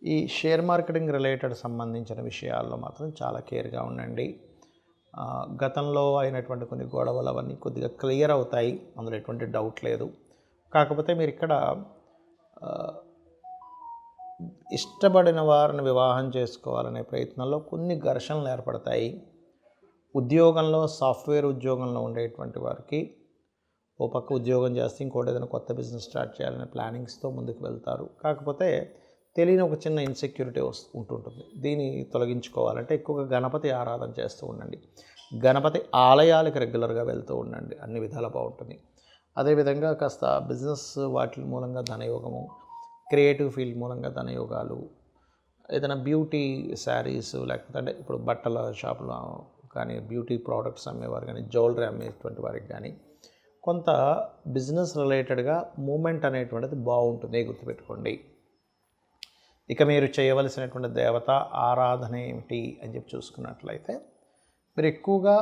[SPEAKER 1] ఈ షేర్ మార్కెటింగ్ రిలేటెడ్ సంబంధించిన విషయాల్లో మాత్రం చాలా కేర్గా ఉండండి. గతంలో అయినటువంటి కొన్ని గొడవలు అవన్నీ కొద్దిగా క్లియర్ అవుతాయి, అందులో ఎటువంటి డౌట్ లేదు. కాకపోతే మీరు ఇక్కడ ఇష్టపడిన వారిని వివాహం చేసుకోవాలనే ప్రయత్నంలో కొన్ని ఘర్షణలు ఏర్పడతాయి. ఉద్యోగంలో సాఫ్ట్వేర్ ఉద్యోగంలో ఉండేటువంటి వారికి ఓ పక్క ఉద్యోగం చేస్తే ఇంకోటి ఏదైనా కొత్త బిజినెస్ స్టార్ట్ చేయాలనే ప్లానింగ్స్తో ముందుకు వెళ్తారు. కాకపోతే తెలియని ఒక చిన్న ఇన్సెక్యూరిటీ ఉంటుంటుంది. దీన్ని తొలగించుకోవాలంటే ఎక్కువగా గణపతి ఆరాధన చేస్తూ ఉండండి. గణపతి ఆలయాలకు రెగ్యులర్గా వెళ్తూ ఉండండి, అన్ని విధాలా బాగుంటుంది. అదేవిధంగా కాస్త బిజినెస్ వాటి మూలంగా ధనయోగము, క్రియేటివ్ ఫీల్డ్ మూలంగా ధనయోగాలు, ఏదైనా బ్యూటీ శారీస్ లేకపోతే అంటే ఇప్పుడు బట్టల షాపులో కానీ బ్యూటీ ప్రోడక్ట్స్ అమ్మేవారు కానీ జ్యువెలరీ అమ్మేటువంటి వారికి కానీ కొంత బిజినెస్ రిలేటెడ్గా మూమెంట్ అనేటువంటిది బాగుంటుంది, గుర్తుపెట్టుకోండి. ఇక మీరు చేయవలసినటువంటి దేవత ఆరాధన ఏమిటి అని చెప్పి చూసుకున్నట్లయితే మీరు ఎక్కువగా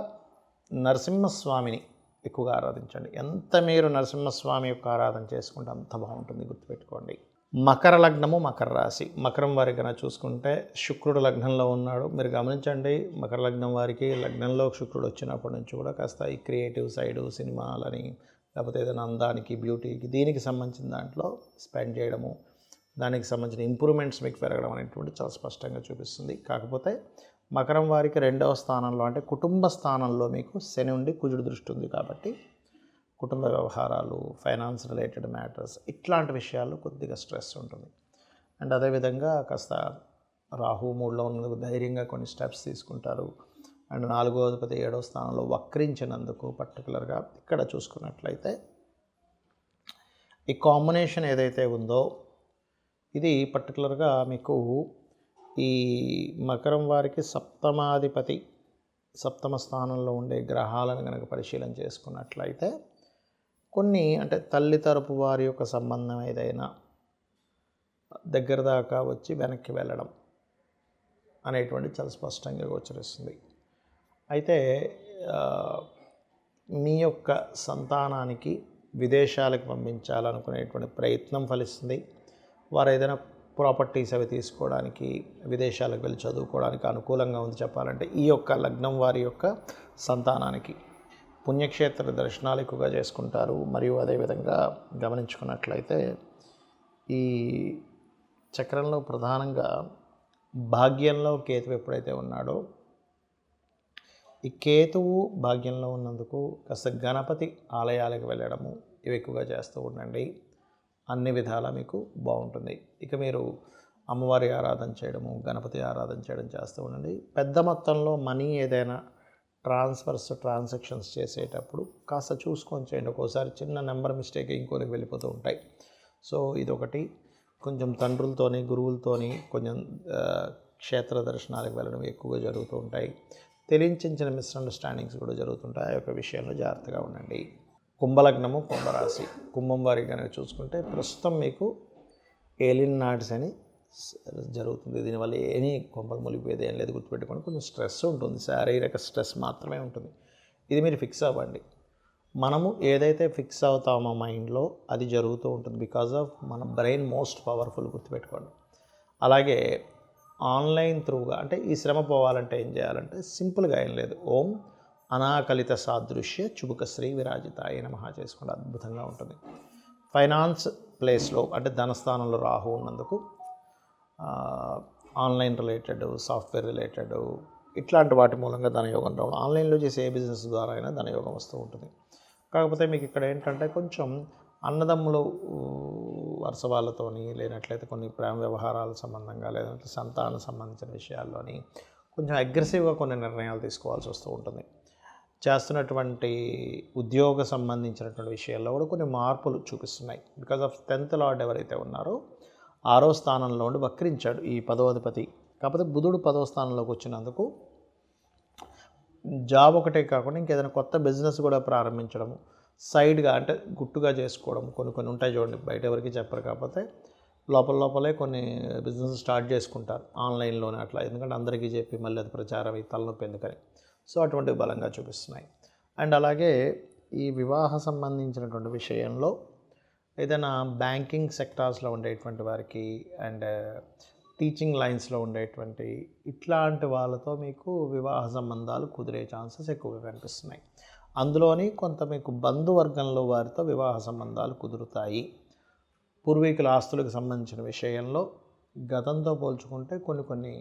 [SPEAKER 1] నరసింహస్వామిని ఎక్కువగా ఆరాధించండి. ఎంత మీరు నరసింహస్వామి యొక్క ఆరాధన చేసుకుంటే అంత బాగుంటుంది, గుర్తుపెట్టుకోండి. మకర లగ్నము మకర రాశి, మకరం వారికి కనుక చూసుకుంటే శుక్రుడు లగ్నంలో ఉన్నాడు. మీరు గమనించండి, మకర లగ్నం వారికి లగ్నంలో శుక్రుడు వచ్చినప్పటి నుంచి కూడా కాస్త ఈ క్రియేటివ్ సైడు సినిమాలని లేకపోతే ఏదైనా అందానికి బ్యూటీకి దీనికి సంబంధించిన దాంట్లో స్పెండ్ చేయడము, దానికి సంబంధించిన ఇంప్రూవ్మెంట్స్ మీకు పెరగడం అనేటువంటి చాలా స్పష్టంగా చూపిస్తుంది. కాకపోతే మకరం వారికి రెండవ స్థానంలో అంటే కుటుంబ స్థానంలో మీకు శని ఉండి కుజుడు దృష్టి ఉంది. కాబట్టి కుటుంబ వ్యవహారాలు, ఫైనాన్స్ రిలేటెడ్ మ్యాటర్స్ ఇట్లాంటి విషయాల్లో కొద్దిగా స్ట్రెస్ ఉంటుంది. అండ్ అదేవిధంగా కాస్త రాహు 3లో ఉన్నందుకు ధైర్యంగా కొన్ని స్టెప్స్ తీసుకుంటారు. అండ్ 4వ అధిపతి 7వ స్థానంలో వక్రించినందుకు పర్టికులర్గా ఇక్కడ చూసుకున్నట్లయితే ఈ కాంబినేషన్ ఏదైతే ఉందో ఇది పర్టికులర్గా మీకు ఈ మకరం వారికి సప్తమ స్థానంలో ఉండే గ్రహాలను కనుక పరిశీలన చేసుకున్నట్లయితే కొన్ని అంటే తల్లి తరపు వారి యొక్క సంబంధం ఏదైనా దగ్గర దాకా వచ్చి వెనక్కి వెళ్ళడం అనేటువంటి చాలా స్పష్టంగా గోచరిస్తుంది. అయితే మీ యొక్క సంతానానికి విదేశాలకు పంపించాలనుకునేటువంటి ప్రయత్నం ఫలిస్తుంది. వారు ఏదైనా ప్రాపర్టీస్ అవి తీసుకోవడానికి విదేశాలకు వెళ్ళి చదువుకోవడానికి అనుకూలంగా ఉంది చెప్పాలంటే ఈ యొక్క లగ్నం వారి యొక్క సంతానానికి. పుణ్యక్షేత్ర దర్శనాలు ఎక్కువగా చేసుకుంటారు. మరియు అదేవిధంగా గమనించుకున్నట్లయితే ఈ చక్రంలో ప్రధానంగా భాగ్యంలో కేతువు ఎప్పుడైతే ఉన్నాడో ఈ కేతువు భాగ్యంలో ఉన్నందుకు కాస్త గణపతి ఆలయాలకు వెళ్ళడము ఇవి ఎక్కువగా చేస్తూ ఉండండి, అన్ని విధాలా మీకు బాగుంటుంది. ఇక మీరు అమ్మవారి ఆరాధన చేయడము, గణపతి ఆరాధన చేయడం చేస్తూ ఉండండి. పెద్ద మొత్తంలో మనీ ఏదైనా ట్రాన్సాక్షన్స్ చేసేటప్పుడు కాస్త చూసుకొని చేయండి. ఒక్కోసారి చిన్న నెంబర్ మిస్టేక్ ఇంకోరికి వెళ్ళిపోతూ ఉంటాయి. సో ఇదొకటి. కొంచెం తండ్రులతోని గురువులతోని కొంచెం క్షేత్ర దర్శనాలకు వెళ్ళడం ఎక్కువగా జరుగుతూ ఉంటాయి. తెలియించిన మిస్అండర్స్టాండింగ్స్ కూడా జరుగుతుంటాయి. ఆ యొక్క విషయంలో జాగ్రత్తగా ఉండండి. కుంభలగ్నము కుంభరాశి, కుంభం వారికి కనుక చూసుకుంటే ప్రస్తుతం మీకు ఏలియన్ నాట్స్ అని జరుగుతుంది. దీనివల్ల ఏమీ కొంపలు ములిపోయేది ఏం లేదు, గుర్తుపెట్టుకోండి. కొంచెం స్ట్రెస్ ఉంటుంది, శారీరక స్ట్రెస్ మాత్రమే ఉంటుంది. ఇది మీరు ఫిక్స్ అవ్వండి. మనము ఏదైతే ఫిక్స్ అవుతామో మైండ్లో అది జరుగుతూ ఉంటుంది. బికాజ్ ఆఫ్ మన బ్రెయిన్ మోస్ట్ పవర్ఫుల్, గుర్తుపెట్టుకోండి. అలాగే ఆన్లైన్ త్రూగా అంటే ఈ శ్రమ పోవాలంటే ఏం చేయాలంటే సింపుల్గా ఏం లేదు, ఓం అనాకలిత సాదృశ్య చుబుక శ్రీ విరాజితాయ నమః చేసుకోండి, అద్భుతంగా ఉంటుంది. ఫైనాన్స్ ప్లేస్లో అంటే ధనస్థానంలో రాహు ఉన్నందుకు ఆన్లైన్ రిలేటెడ్, సాఫ్ట్వేర్ రిలేటెడ్, ఇట్లాంటి వాటి మూలంగా ధనయోగం రావడం, ఆన్లైన్లో చేసే ఏ బిజినెస్ ద్వారా అయినా ధనయోగం వస్తూ ఉంటుంది. కాకపోతే మీకు ఇక్కడ ఏంటంటే కొంచెం అన్నదమ్ములు వరుస వాళ్ళతోని, లేనట్లయితే కొన్ని ప్రేమ వ్యవహారాల సంబంధంగా, లేదంటే సంతానం సంబంధించిన విషయాల్లోని కొంచెం అగ్రెసివ్గా కొన్ని నిర్ణయాలు తీసుకోవాల్సి వస్తూ ఉంటుంది. చేస్తున్నటువంటి ఉద్యోగ సంబంధించినటువంటి విషయాల్లో కూడా కొన్ని మార్పులు చూపిస్తున్నాయి. బికాజ్ ఆఫ్ 10th లార్డ్ ఎవరైతే ఉన్నారో 6వ స్థానంలో ఉండి వక్రించాడు ఈ 10వ అధిపతి. కాకపోతే బుధుడు 10వ స్థానంలోకి వచ్చినందుకు జాబ్ ఒకటే కాకుండా ఇంకేదైనా కొత్త బిజినెస్ కూడా ప్రారంభించడము, సైడ్గా అంటే గుట్టుగా చేసుకోవడం, కొన్ని ఉంటాయి చూడండి, బయట ఎవరికి చెప్పరు, కాకపోతే లోపలే కొన్ని బిజినెస్ స్టార్ట్ చేసుకుంటారు ఆన్లైన్లోనే అట్లా. ఎందుకంటే అందరికీ చెప్పి మళ్ళీ అది ప్రచారం ఈ తలనొప్పి ఎందుకని. సో అటువంటివి బలంగా చూపిస్తున్నాయి. అండ్ అలాగే ఈ వివాహ సంబంధించినటువంటి విషయంలో ఏదైనా బ్యాంకింగ్ సెక్టార్స్లో ఉండేటువంటి వారికి అండ్ టీచింగ్ లైన్స్లో ఉండేటువంటి ఇట్లాంటి వాళ్ళతో మీకు వివాహ సంబంధాలు కుదిరే ఛాన్సెస్ ఎక్కువగా కనిపిస్తున్నాయి. అందులోని కొంత మీకు బంధువర్గంలో వారితో వివాహ సంబంధాలు కుదురుతాయి. పూర్వీకుల ఆస్తులకు సంబంధించిన విషయంలో గతంతో పోల్చుకుంటే కొన్ని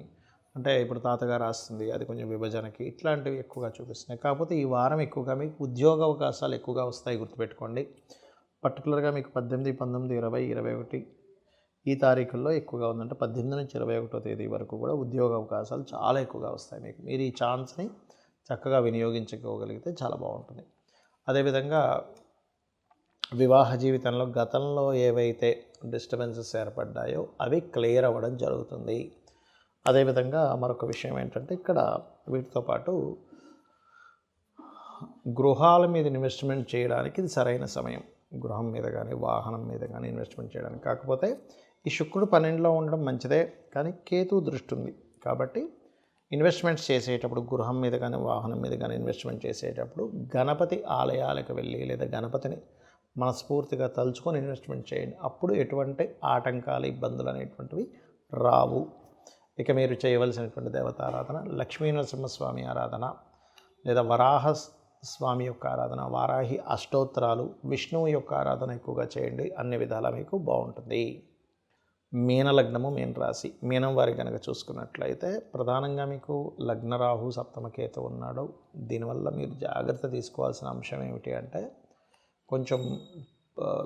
[SPEAKER 1] అంటే ఇప్పుడు తాతగారు ఆస్తుంది అది కొంచెం విభజనకి ఇట్లాంటివి ఎక్కువగా చూపిస్తున్నాయి. కాకపోతే ఈ వారం ఎక్కువగా మీకు ఉద్యోగ అవకాశాలు ఎక్కువగా వస్తాయి, గుర్తుపెట్టుకోండి. పర్టికులర్గా మీకు 18, 19, 20, 21 ఈ తారీఖుల్లో ఎక్కువగా ఉందంటే 18 నుంచి 21వ తేదీ వరకు కూడా ఉద్యోగ అవకాశాలు చాలా ఎక్కువగా వస్తాయి మీకు. మీరు ఈ ఛాన్స్ని చక్కగా వినియోగించుకోగలిగితే చాలా బాగుంటుంది. అదేవిధంగా వివాహ జీవితంలో గతంలో ఏవైతే డిస్టర్బెన్సెస్ ఏర్పడ్డాయో అవి క్లియర్ అవ్వడం జరుగుతుంది. అదేవిధంగా మరొక విషయం ఏంటంటే ఇక్కడ వీటితో పాటు గృహాల మీద ఇన్వెస్ట్మెంట్ చేయడానికి ఇది సరైన సమయం. గృహం మీద కానీ వాహనం మీద కానీ ఇన్వెస్ట్మెంట్ చేయడానికి. కాకపోతే ఈ శుక్రుడు 12లో ఉండడం మంచిదే, కానీ కేతు దృష్టి ఉంది కాబట్టి ఇన్వెస్ట్మెంట్స్ చేసేటప్పుడు గృహం మీద కానీ వాహనం మీద కానీ ఇన్వెస్ట్మెంట్ చేసేటప్పుడు గణపతి ఆలయాలకు వెళ్ళి లేదా గణపతిని మనస్ఫూర్తిగా తలుచుకొని ఇన్వెస్ట్మెంట్ చేయండి. అప్పుడు ఎటువంటి ఆటంకాలు, ఇబ్బందులు అనేటువంటివి రావు. ఇక మీరు చేయవలసినటువంటి దేవతారాధన లక్ష్మీ నరసింహస్వామి ఆరాధన, లేదా వరాహ స్వామి యొక్క ఆరాధన, వారాహి అష్టోత్తరాలు, విష్ణువు యొక్క ఆరాధన ఎక్కువగా చేయండి. అన్ని విధాలా మీకు బాగుంటుంది. మీన లగ్నము, మీన రాశి, మీనం వారి కనుక చూసుకున్నట్లయితే ప్రధానంగా మీకు లగ్నరాహు సప్తమకేతు ఉన్నాడు. దీనివల్ల మీరు జాగ్రత్త తీసుకోవాల్సిన అంశం ఏమిటి అంటే కొంచెం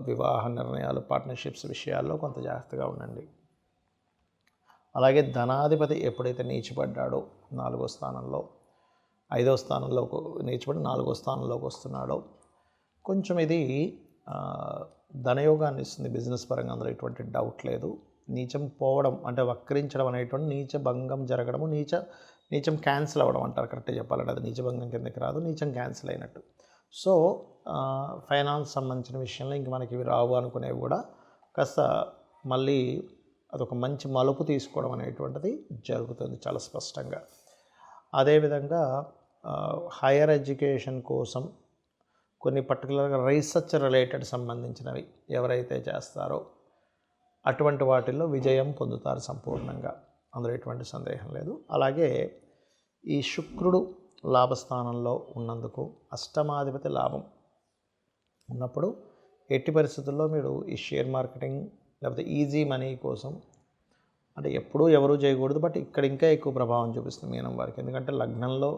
[SPEAKER 1] వివాహ నిర్ణయాలు, పార్ట్నర్షిప్స్ విషయాల్లో కొంత జాగ్రత్తగా ఉండండి. అలాగే ధనాధిపతి ఎప్పుడైతే నీచిపడ్డాడో 4వ స్థానంలో, 5వ స్థానంలో నీచిపడి 4వ స్థానంలోకి వస్తున్నాడో కొంచెం ఇది ధనయోగాన్ని ఇస్తుంది బిజినెస్ పరంగా, అందులో ఎటువంటి డౌట్ లేదు. నీచం పోవడం అంటే వక్రించడం అనేటువంటి నీచ భంగం జరగడము, నీచం క్యాన్సిల్ అవ్వడం అంటారు కరెక్ట్గా చెప్పాలంటే. అది నీచభంగం కిందకి రాదు, నీచం క్యాన్సిల్ అయినట్టు. సో ఫైనాన్స్ సంబంధించిన విషయంలో ఇంక మనకి ఇవి రావు అనుకునేవి కూడా కాస్త మళ్ళీ అదొక మంచి మలుపు తీసుకోవడం అనేటువంటిది జరుగుతుంది చాలా స్పష్టంగా. అదేవిధంగా హైయర్ ఎడ్యుకేషన్ కోసం కొన్ని పర్టికులర్గా రీసెర్చ్ రిలేటెడ్ సంబంధించినవి ఎవరైతే చేస్తారో అటువంటి వాటిల్లో విజయం పొందుతారు సంపూర్ణంగా, అందులో ఎటువంటి సందేహం లేదు. అలాగే ఈ శుక్రుడు లాభస్థానంలో ఉన్నందుకు అష్టమాధిపతి లాభం ఉన్నప్పుడు ఎట్టి పరిస్థితుల్లో మీరు ఈ షేర్ మార్కెటింగ్ లేకపోతే ఈజీ మనీ కోసం అంటే ఎప్పుడూ ఎవరూ చేయకూడదు. బట్ ఇక్కడ ఇంకా ఎక్కువ ప్రభావం చూపిస్తుంది మీనం వారికి. ఎందుకంటే లగ్నంలో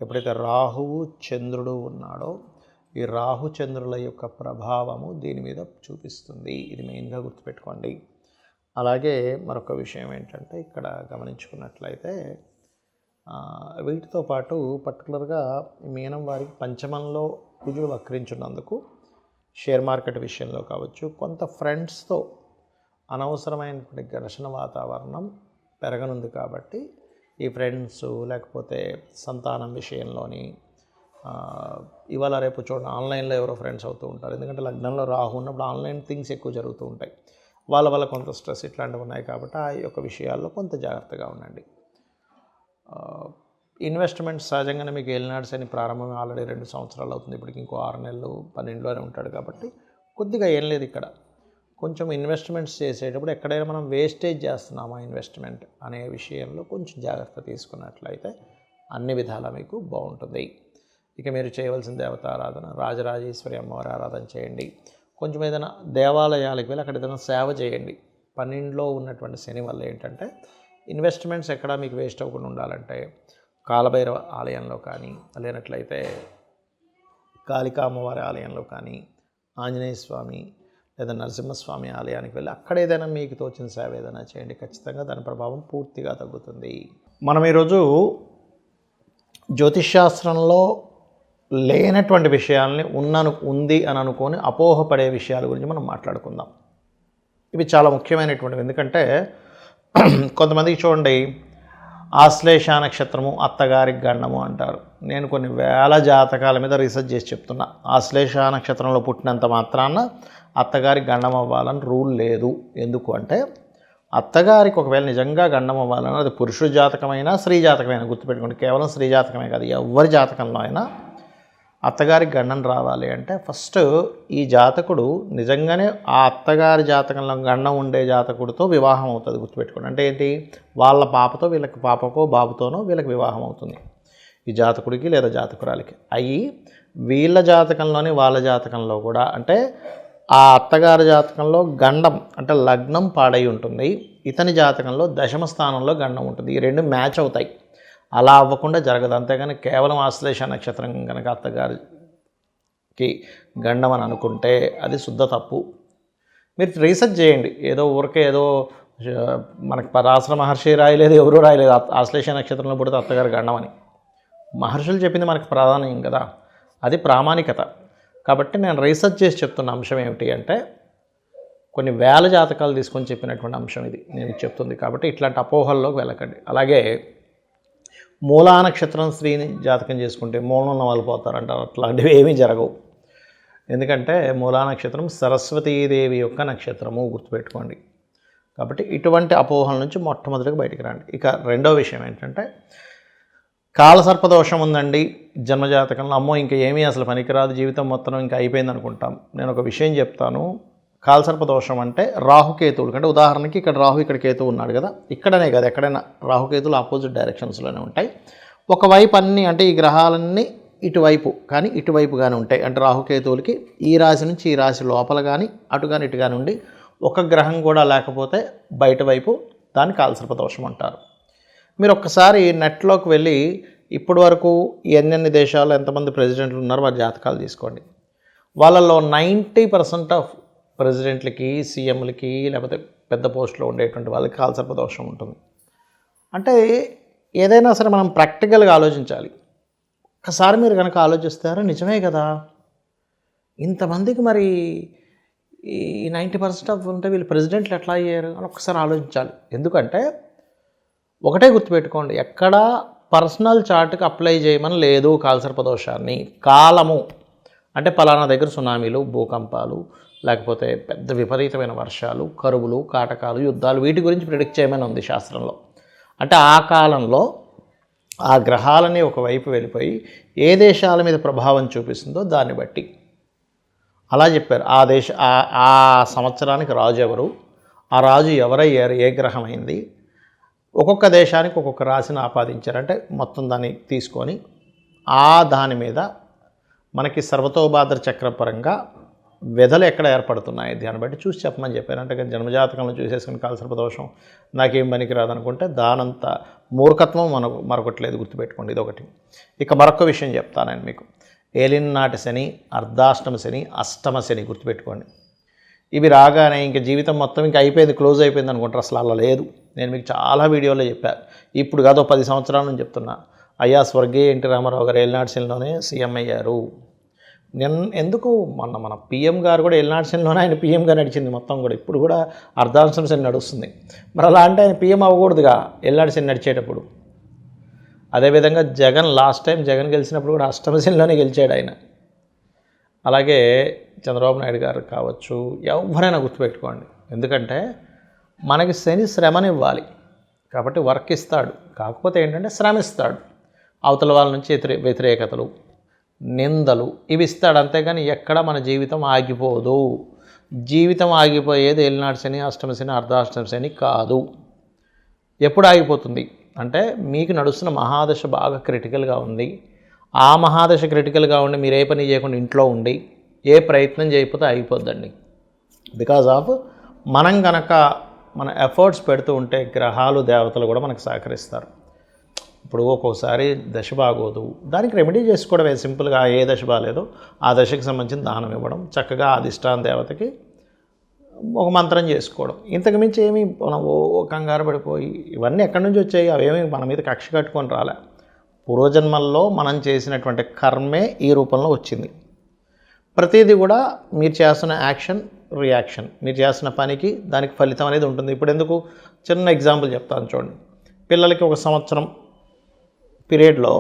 [SPEAKER 1] ఎప్పుడైతే రాహువు చంద్రుడు ఉన్నాడో ఈ రాహు చంద్రుల యొక్క ప్రభావము దీని మీద చూపిస్తుంది. ఇది మెయిన్గా గుర్తుపెట్టుకోండి. అలాగే మరొక విషయం ఏంటంటే ఇక్కడ గమనించుకున్నట్లయితే వీటితో పాటు పర్టికులర్గా మీనం వారికి పంచమంలో కుజుడు వక్రించున్నందుకు షేర్ మార్కెట్ విషయంలో కావచ్చు, కొంత ఫ్రెండ్స్తో అనవసరమైనటువంటి ఘర్షణ వాతావరణం పెరగనుంది. కాబట్టి ఈ ఫ్రెండ్స్ లేకపోతే సంతానం విషయంలోని ఇవాళ రేపు చూడండి ఆన్లైన్లో ఎవరో ఫ్రెండ్స్ అవుతూ ఉంటారు. ఎందుకంటే లగ్నంలో రాహు ఉన్నప్పుడు ఆన్లైన్ థింగ్స్ ఎక్కువ జరుగుతూ ఉంటాయి. వాళ్ళ వల్ల కొంత స్ట్రెస్ ఇట్లాంటివి ఉన్నాయి. కాబట్టి ఆ యొక్క విషయాల్లో కొంత జాగ్రత్తగా ఉండండి. ఇన్వెస్ట్మెంట్ సహజంగానే మీకు ఏలినాడు శని ప్రారంభం ఆల్రెడీ 2 సంవత్సరాలు అవుతుంది. ఇప్పటికి ఇంకో 6 నెలలు 12లోనే ఉంటాడు. కాబట్టి కొద్దిగా ఏం లేదు ఇక్కడ. కొంచెం ఇన్వెస్ట్మెంట్స్ చేసేటప్పుడు ఎక్కడైనా మనం వేస్టేజ్ చేస్తున్నామా ఇన్వెస్ట్మెంట్ అనే విషయంలో కొంచెం జాగ్రత్త తీసుకున్నట్లయితే అన్ని విధాలా మీకు బాగుంటుంది. ఇక మీరు చేయవలసిన దేవతారాధన రాజరాజేశ్వరి అమ్మవారి ఆరాధన చేయండి. కొంచెం ఏదైనా దేవాలయాలకు వెళ్ళి అక్కడ ఏదైనా సేవ చేయండి. 12లో ఉన్నటువంటి శని వల్ల ఏంటంటే ఇన్వెస్ట్మెంట్స్ ఎక్కడా మీకు వేస్ట్ అవ్వకుండా ఉండాలంటే కాలభైరవ ఆలయంలో కానీ, లేనట్లయితే కాళికా అమ్మవారి ఆలయంలో కానీ, ఆంజనేయ స్వామి లేదా నరసింహస్వామి ఆలయానికి వెళ్ళి అక్కడ ఏదైనా మీకు తోచిన సేవ ఏదైనా చేయండి. ఖచ్చితంగా దాని ప్రభావం పూర్తిగా తగ్గుతుంది. మనం ఈరోజు జ్యోతిష్శాస్త్రంలో లేనటువంటి విషయాల్ని ఉంది అని అనుకొని అపోహపడే విషయాల గురించి మనం మాట్లాడుకుందాం. ఇవి చాలా ముఖ్యమైనటువంటివి. ఎందుకంటే కొంతమందికి చూడండి, ఆశ్లేష నక్షత్రము అత్తగారికి గండము అంటారు. నేను కొన్ని వేల జాతకాల మీద రీసెర్చ్ చేసి చెప్తున్నా. ఆశ్లేష నక్షత్రంలో పుట్టినంత మాత్రాన అత్తగారికి గండం అవ్వాలని రూల్ లేదు. ఎందుకు అంటే అత్తగారికి ఒకవేళ నిజంగా గండం అవ్వాలని, అది పురుషుడి జాతకమైనా స్త్రీ జాతకమైనా గుర్తుపెట్టుకోండి, కేవలం స్త్రీ జాతకమే కాదు, ఎవరి జాతకంలో అయినా అత్తగారికి గండం రావాలి అంటే ఫస్ట్ ఈ జాతకుడు నిజంగానే ఆ అత్తగారి జాతకంలో గండం ఉండే జాతకుడితో వివాహం అవుతుంది. గుర్తుపెట్టుకోండి. అంటే ఏంటి, వాళ్ళ పాపతో వీళ్ళకి పాపకో బాబుతోనో వీళ్ళకి వివాహం అవుతుంది, ఈ జాతకుడికి లేదా జాతకురాలికి. అయ్యి వీళ్ళ జాతకంలోని వాళ్ళ జాతకంలో కూడా, అంటే ఆ అత్తగారి జాతకంలో గండం అంటే లగ్నం పాడై ఉంటుంది, ఇతని జాతకంలో దశమ స్థానంలో గండం ఉంటుంది. ఈ రెండు మ్యాచ్ అవుతాయి. అలా అవ్వకుండా జరగదు. అంతేగాని కేవలం ఆశ్లేష నక్షత్రం కనుక అత్తగారికి గండం అని అనుకుంటే అది శుద్ధ తప్పు. మీరు రీసెర్చ్ చేయండి. ఏదో ఊరికే ఏదో మనకి పరాశర మహర్షి రాయలేదు, ఎవరూ రాయలేదు ఆశ్లేష నక్షత్రంలో పుడితే అత్తగారి గండం అని. మహర్షులు చెప్పింది మనకు ప్రాధాన్యం కదా, అది ప్రామాణికత. కాబట్టి నేను రీసెర్చ్ చేసి చెప్తున్న అంశం ఏమిటి అంటే కొన్ని వేల జాతకాలు తీసుకొని చెప్పినటువంటి అంశం ఇది నేను చెప్తుంది. కాబట్టి ఇట్లాంటి అపోహల్లోకి వెళ్ళకండి. అలాగే మూలా నక్షత్రం స్త్రీని జాతకం చేసుకుంటే మూలం ఉన్న వాళ్ళు పోతారంటారు. అట్లాంటివి ఏమీ జరగవు. ఎందుకంటే మూలా నక్షత్రం సరస్వతీదేవి యొక్క నక్షత్రము, గుర్తుపెట్టుకోండి. కాబట్టి ఇటువంటి అపోహల నుంచి మొట్టమొదటిగా బయటికి రండి. ఇక రెండో విషయం ఏంటంటే కాలసర్పదోషం ఉందండి జన్మజాతకంలో, అమ్మో ఇంకా ఏమీ అసలు పనికిరాదు, జీవితం మొత్తం ఇంకా అయిపోయింది అనుకుంటాం. నేను ఒక విషయం చెప్తాను. కాలసర్పదోషం అంటే రాహుకేతువులు, అంటే ఉదాహరణకి ఇక్కడ రాహు ఇక్కడ కేతువు ఉన్నాడు కదా, ఇక్కడనే కదా ఎక్కడైనా రాహుకేతువులు ఆపోజిట్ డైరెక్షన్స్లోనే ఉంటాయి. ఒకవైపు అన్నీ అంటే ఈ గ్రహాలన్నీ ఇటువైపు కానీ ఇటువైపు కానీ ఉంటాయి. అంటే రాహుకేతువులకి ఈ రాశి నుంచి ఈ రాశి లోపల కానీ అటు కానీ ఇటు కానీ ఉండి ఒక గ్రహం కూడా లేకపోతే బయట వైపు, దాన్ని కాలసర్పదోషం అంటారు. మీరు ఒక్కసారి నెట్లోకి వెళ్ళి ఇప్పటి వరకు ఎన్నెన్ని దేశాలు ఎంతమంది ప్రెసిడెంట్లు ఉన్నారో వారి జాతకాలు తీసుకోండి. వాళ్ళల్లో 90% ఆఫ్ ప్రెసిడెంట్లకి, సీఎంలకి, లేకపోతే పెద్ద పోస్టులో ఉండేటువంటి వాళ్ళకి కాలసర్పదోషం ఉంటుంది. అంటే ఏదైనా సరే మనం ప్రాక్టికల్గా ఆలోచించాలి. ఒకసారి మీరు కనుక ఆలోచిస్తారో నిజమే కదా, ఇంతమందికి మరి ఈ 90% ఆఫ్ ఉంటే వీళ్ళు ప్రెసిడెంట్లు ఎట్లా అయ్యారు అని ఒకసారి ఆలోచించాలి. ఎందుకంటే ఒకటే గుర్తుపెట్టుకోండి, ఎక్కడా పర్సనల్ చార్ట్కి అప్లై చేయమని లేదు కాలసర్పదోషాన్ని. కాలము అంటే పలానా దగ్గర సునామీలు, భూకంపాలు, లేకపోతే పెద్ద విపరీతమైన వర్షాలు, కరువులు, కాటకాలు, యుద్ధాలు, వీటి గురించి ప్రిడిక్ట్ చేయమని ఉంది శాస్త్రంలో. అంటే ఆ కాలంలో ఆ గ్రహాలని ఒకవైపు వెళ్ళిపోయి ఏ దేశాల మీద ప్రభావం చూపిస్తుందో దాన్ని బట్టి అలా చెప్పారు. ఆ సంవత్సరానికి రాజు ఎవరు, ఆ రాజు ఎవరయ్యారు, ఏ గ్రహం అయింది, ఒక్కొక్క దేశానికి ఒక్కొక్క రాశిని ఆపాదించారు. అంటే మొత్తం దాన్ని తీసుకొని దాని మీద మనకి సర్వతోభాద్ర చక్రపరంగా వ్యధలు ఎక్కడ ఏర్పడుతున్నాయి దాన్ని బట్టి చూసి చెప్పమని చెప్పారు. అంటే జన్మజాతకంలో చూసేసుకుని కాలసర్పదోషం నాకేం పనికిరాదు అనుకుంటే దానంత మూర్ఖత్వం మరొకట్లేదు. గుర్తుపెట్టుకోండి ఇదొకటి. ఇక మరొక విషయం చెప్తాను నేను మీకు. ఏలినాటి శని, అర్ధాష్టమ శని, అష్టమ శని గుర్తుపెట్టుకోండి. ఇవి రాగానే ఇంక జీవితం మొత్తం ఇంకా అయిపోయింది, క్లోజ్ అయిపోయింది అనుకుంటారు. అసలు అలా లేదు. నేను మీకు చాలా వీడియోలో చెప్పాను. ఇప్పుడు కాదు 10 సంవత్సరాల నుంచి చెప్తున్నా. అయ్యా స్వర్గీయ ఎన్టీ రామారావు గారు ఏలినాటి శనిలోనే సీఎం అయ్యారు. ఎందుకు మన పీఎం గారు కూడా ఏలినాటి శనిలోనే ఆయన పీఎంగా నడిచింది మొత్తం కూడా. ఇప్పుడు కూడా అర్ధాష్టమ శని నడుస్తుంది. మరి అలా అంటే ఆయన పీఎం అవ్వకూడదుగా ఏలినాటి శని నడిచేటప్పుడు. అదేవిధంగా లాస్ట్ టైం జగన్ గెలిచినప్పుడు కూడా అష్టమ శనిలోనే గెలిచాడు ఆయన. అలాగే చంద్రబాబు నాయుడు గారు కావచ్చు, ఎవరైనా గుర్తుపెట్టుకోండి. ఎందుకంటే మనకి శని శ్రమనివ్వాలి కాబట్టి వర్క్ ఇస్తాడు. కాకపోతే ఏంటంటే శ్రమిస్తాడు. అవతల వాళ్ళ నుంచి వ్యతిరేకతలు, నిందలు ఇవి ఇస్తాడు. అంతేగాని ఎక్కడ మన జీవితం ఆగిపోదు. జీవితం ఆగిపోయేది ఏలినాటి శని, అష్టమ శని, అర్ధాష్టమ శని కాదు. ఎప్పుడు ఆగిపోతుంది అంటే మీకు నడుస్తున్న మహాదశ బాగా క్రిటికల్గా ఉంది. ఆ మహాదశ క్రిటికల్గా ఉండి మీరు ఏ పని చేయకుండా ఇంట్లో ఉండి ఏ ప్రయత్నం చేయకపోతే ఆగిపోద్దండి. బికాజ్ ఆఫ్ మనం కనుక మన ఎఫర్ట్స్ పెడుతూ ఉంటే గ్రహాలు, దేవతలు కూడా మనకు సహకరిస్తారు. ఇప్పుడు ఒక్కోసారి దశ బాగోదు, దానికి రెమెడీ చేసుకోవడమే సింపుల్గా. ఏ దశ బాగాలేదో ఆ దశకు సంబంధించిన దానం ఇవ్వడం, చక్కగా అధిష్టాన దేవతకి ఒక మంత్రం చేసుకోవడం. ఇంతకు మించి ఏమీ మనం కంగారు పడిపోయి ఇవన్నీ ఎక్కడి నుంచి వచ్చాయి? అవేమీ మన మీద కక్ష కట్టుకొని రాలే. పూర్వజన్మల్లో మనం చేసినటువంటి కర్మే ఈ రూపంలో వచ్చింది. ప్రతిదీ కూడా మీరు చేస్తున్న యాక్షన్ రియాక్షన్, మీరు చేస్తున్న పనికి దానికి ఫలితం అనేది ఉంటుంది. ఇప్పుడు ఎందుకు చిన్న ఎగ్జాంపుల్ చెప్తాను చూడండి. పిల్లలకి 1 సంవత్సరం పీరియడ్లో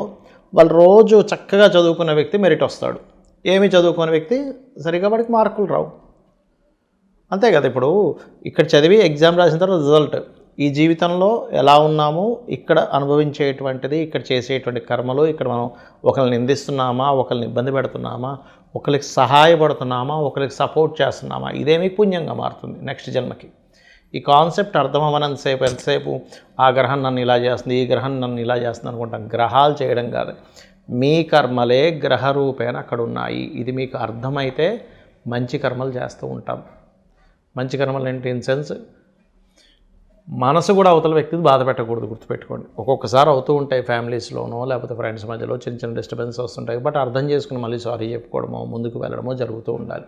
[SPEAKER 1] వాళ్ళు రోజు చక్కగా చదువుకున్న వ్యక్తి మెరిట్ వస్తాడు. ఏమి చదువుకునే వ్యక్తి సరిగ్గా వాడికి మార్కులు రావు. అంతే కదా. ఇప్పుడు ఇక్కడ చదివి ఎగ్జామ్ రాసిన తర్వాత రిజల్ట్, ఈ జీవితంలో ఎలా ఉన్నాము, ఇక్కడ అనుభవించేటువంటిది, ఇక్కడ చేసేటువంటి కర్మలు, ఇక్కడ మనం ఒకరిని నిందిస్తున్నామా, ఒకరిని ఇబ్బంది పెడుతున్నామా, ఒకరికి సహాయపడుతున్నామా, ఒకరికి సపోర్ట్ చేస్తున్నామా, ఇదే మీకు పుణ్యంగా మారుతుంది నెక్స్ట్ జన్మకి. ఈ కాన్సెప్ట్ అర్థం అవ్వనంతసేపు ఎంతసేపు ఆ గ్రహం నన్ను ఇలా చేస్తుంది, ఈ గ్రహం నన్ను ఇలా చేస్తుంది అనుకుంటాం. గ్రహాలు చేయడం కాదు, మీ కర్మలే గ్రహ రూపేణ అక్కడ ఉన్నాయి. ఇది మీకు అర్థమైతే మంచి కర్మలు చేస్తూ ఉంటాం. మంచి కర్మలు ఏంటి? ఇన్ సెన్స్ మనసు కూడా అవతల వ్యక్తిని బాధ పెట్టకూడదు, గుర్తుపెట్టుకోండి. ఒక్కొక్కసారి అవుతూ ఉంటాయి ఫ్యామిలీస్లోనో లేకపోతే ఫ్రెండ్స్ మధ్యలో చిన్న చిన్న డిస్టర్బెన్స్ వస్తుంటాయి. బట్ అర్థం చేసుకుని మళ్ళీ సారీ చెప్పుకోవడమో ముందుకు వెళ్ళడమో జరుగుతూ ఉండాలి.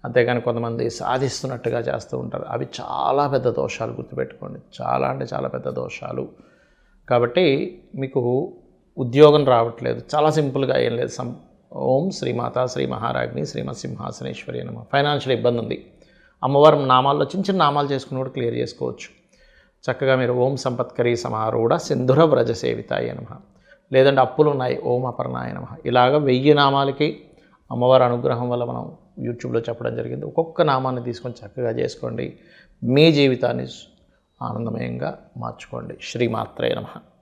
[SPEAKER 1] అంతేగాని కొంతమంది సాధిస్తున్నట్టుగా చేస్తూ ఉంటారు. అవి చాలా పెద్ద దోషాలు, గుర్తుపెట్టుకోండి. చాలా అంటే చాలా పెద్ద దోషాలు. కాబట్టి మీకు ఉద్యోగం రావట్లేదు, చాలా సింపుల్గా ఏం లేదు. ఓం శ్రీమాత శ్రీ మహారాజ్ని శ్రీమత్ సింహాసనేశ్వరి నమః. ఫైనాన్షియల్ ఇబ్బంది ఉంది, అమ్మవారి నామాల్లో చిన్న చిన్న నామాలు చేసుకుని కూడా క్లియర్ చేసుకోవచ్చు. చక్కగా మీరు ఓం సంపత్కరీ సమారూఢ సింధుర వ్రజ సేవితాయ నమః, లేదంటే అప్పులు ఉన్నాయి ఓం అపర్ణాయ నమః. ఇలాగ 1000 నామాలకి అమ్మవారి అనుగ్రహం వల్ల మనం యూట్యూబ్లో చెప్పడం జరిగింది. ఒక్కొక్క నామాన్ని తీసుకొని చక్కగా చేసుకోండి, మీ జీవితాన్ని ఆనందమయంగా మార్చుకోండి. శ్రీమాత్రే నమః.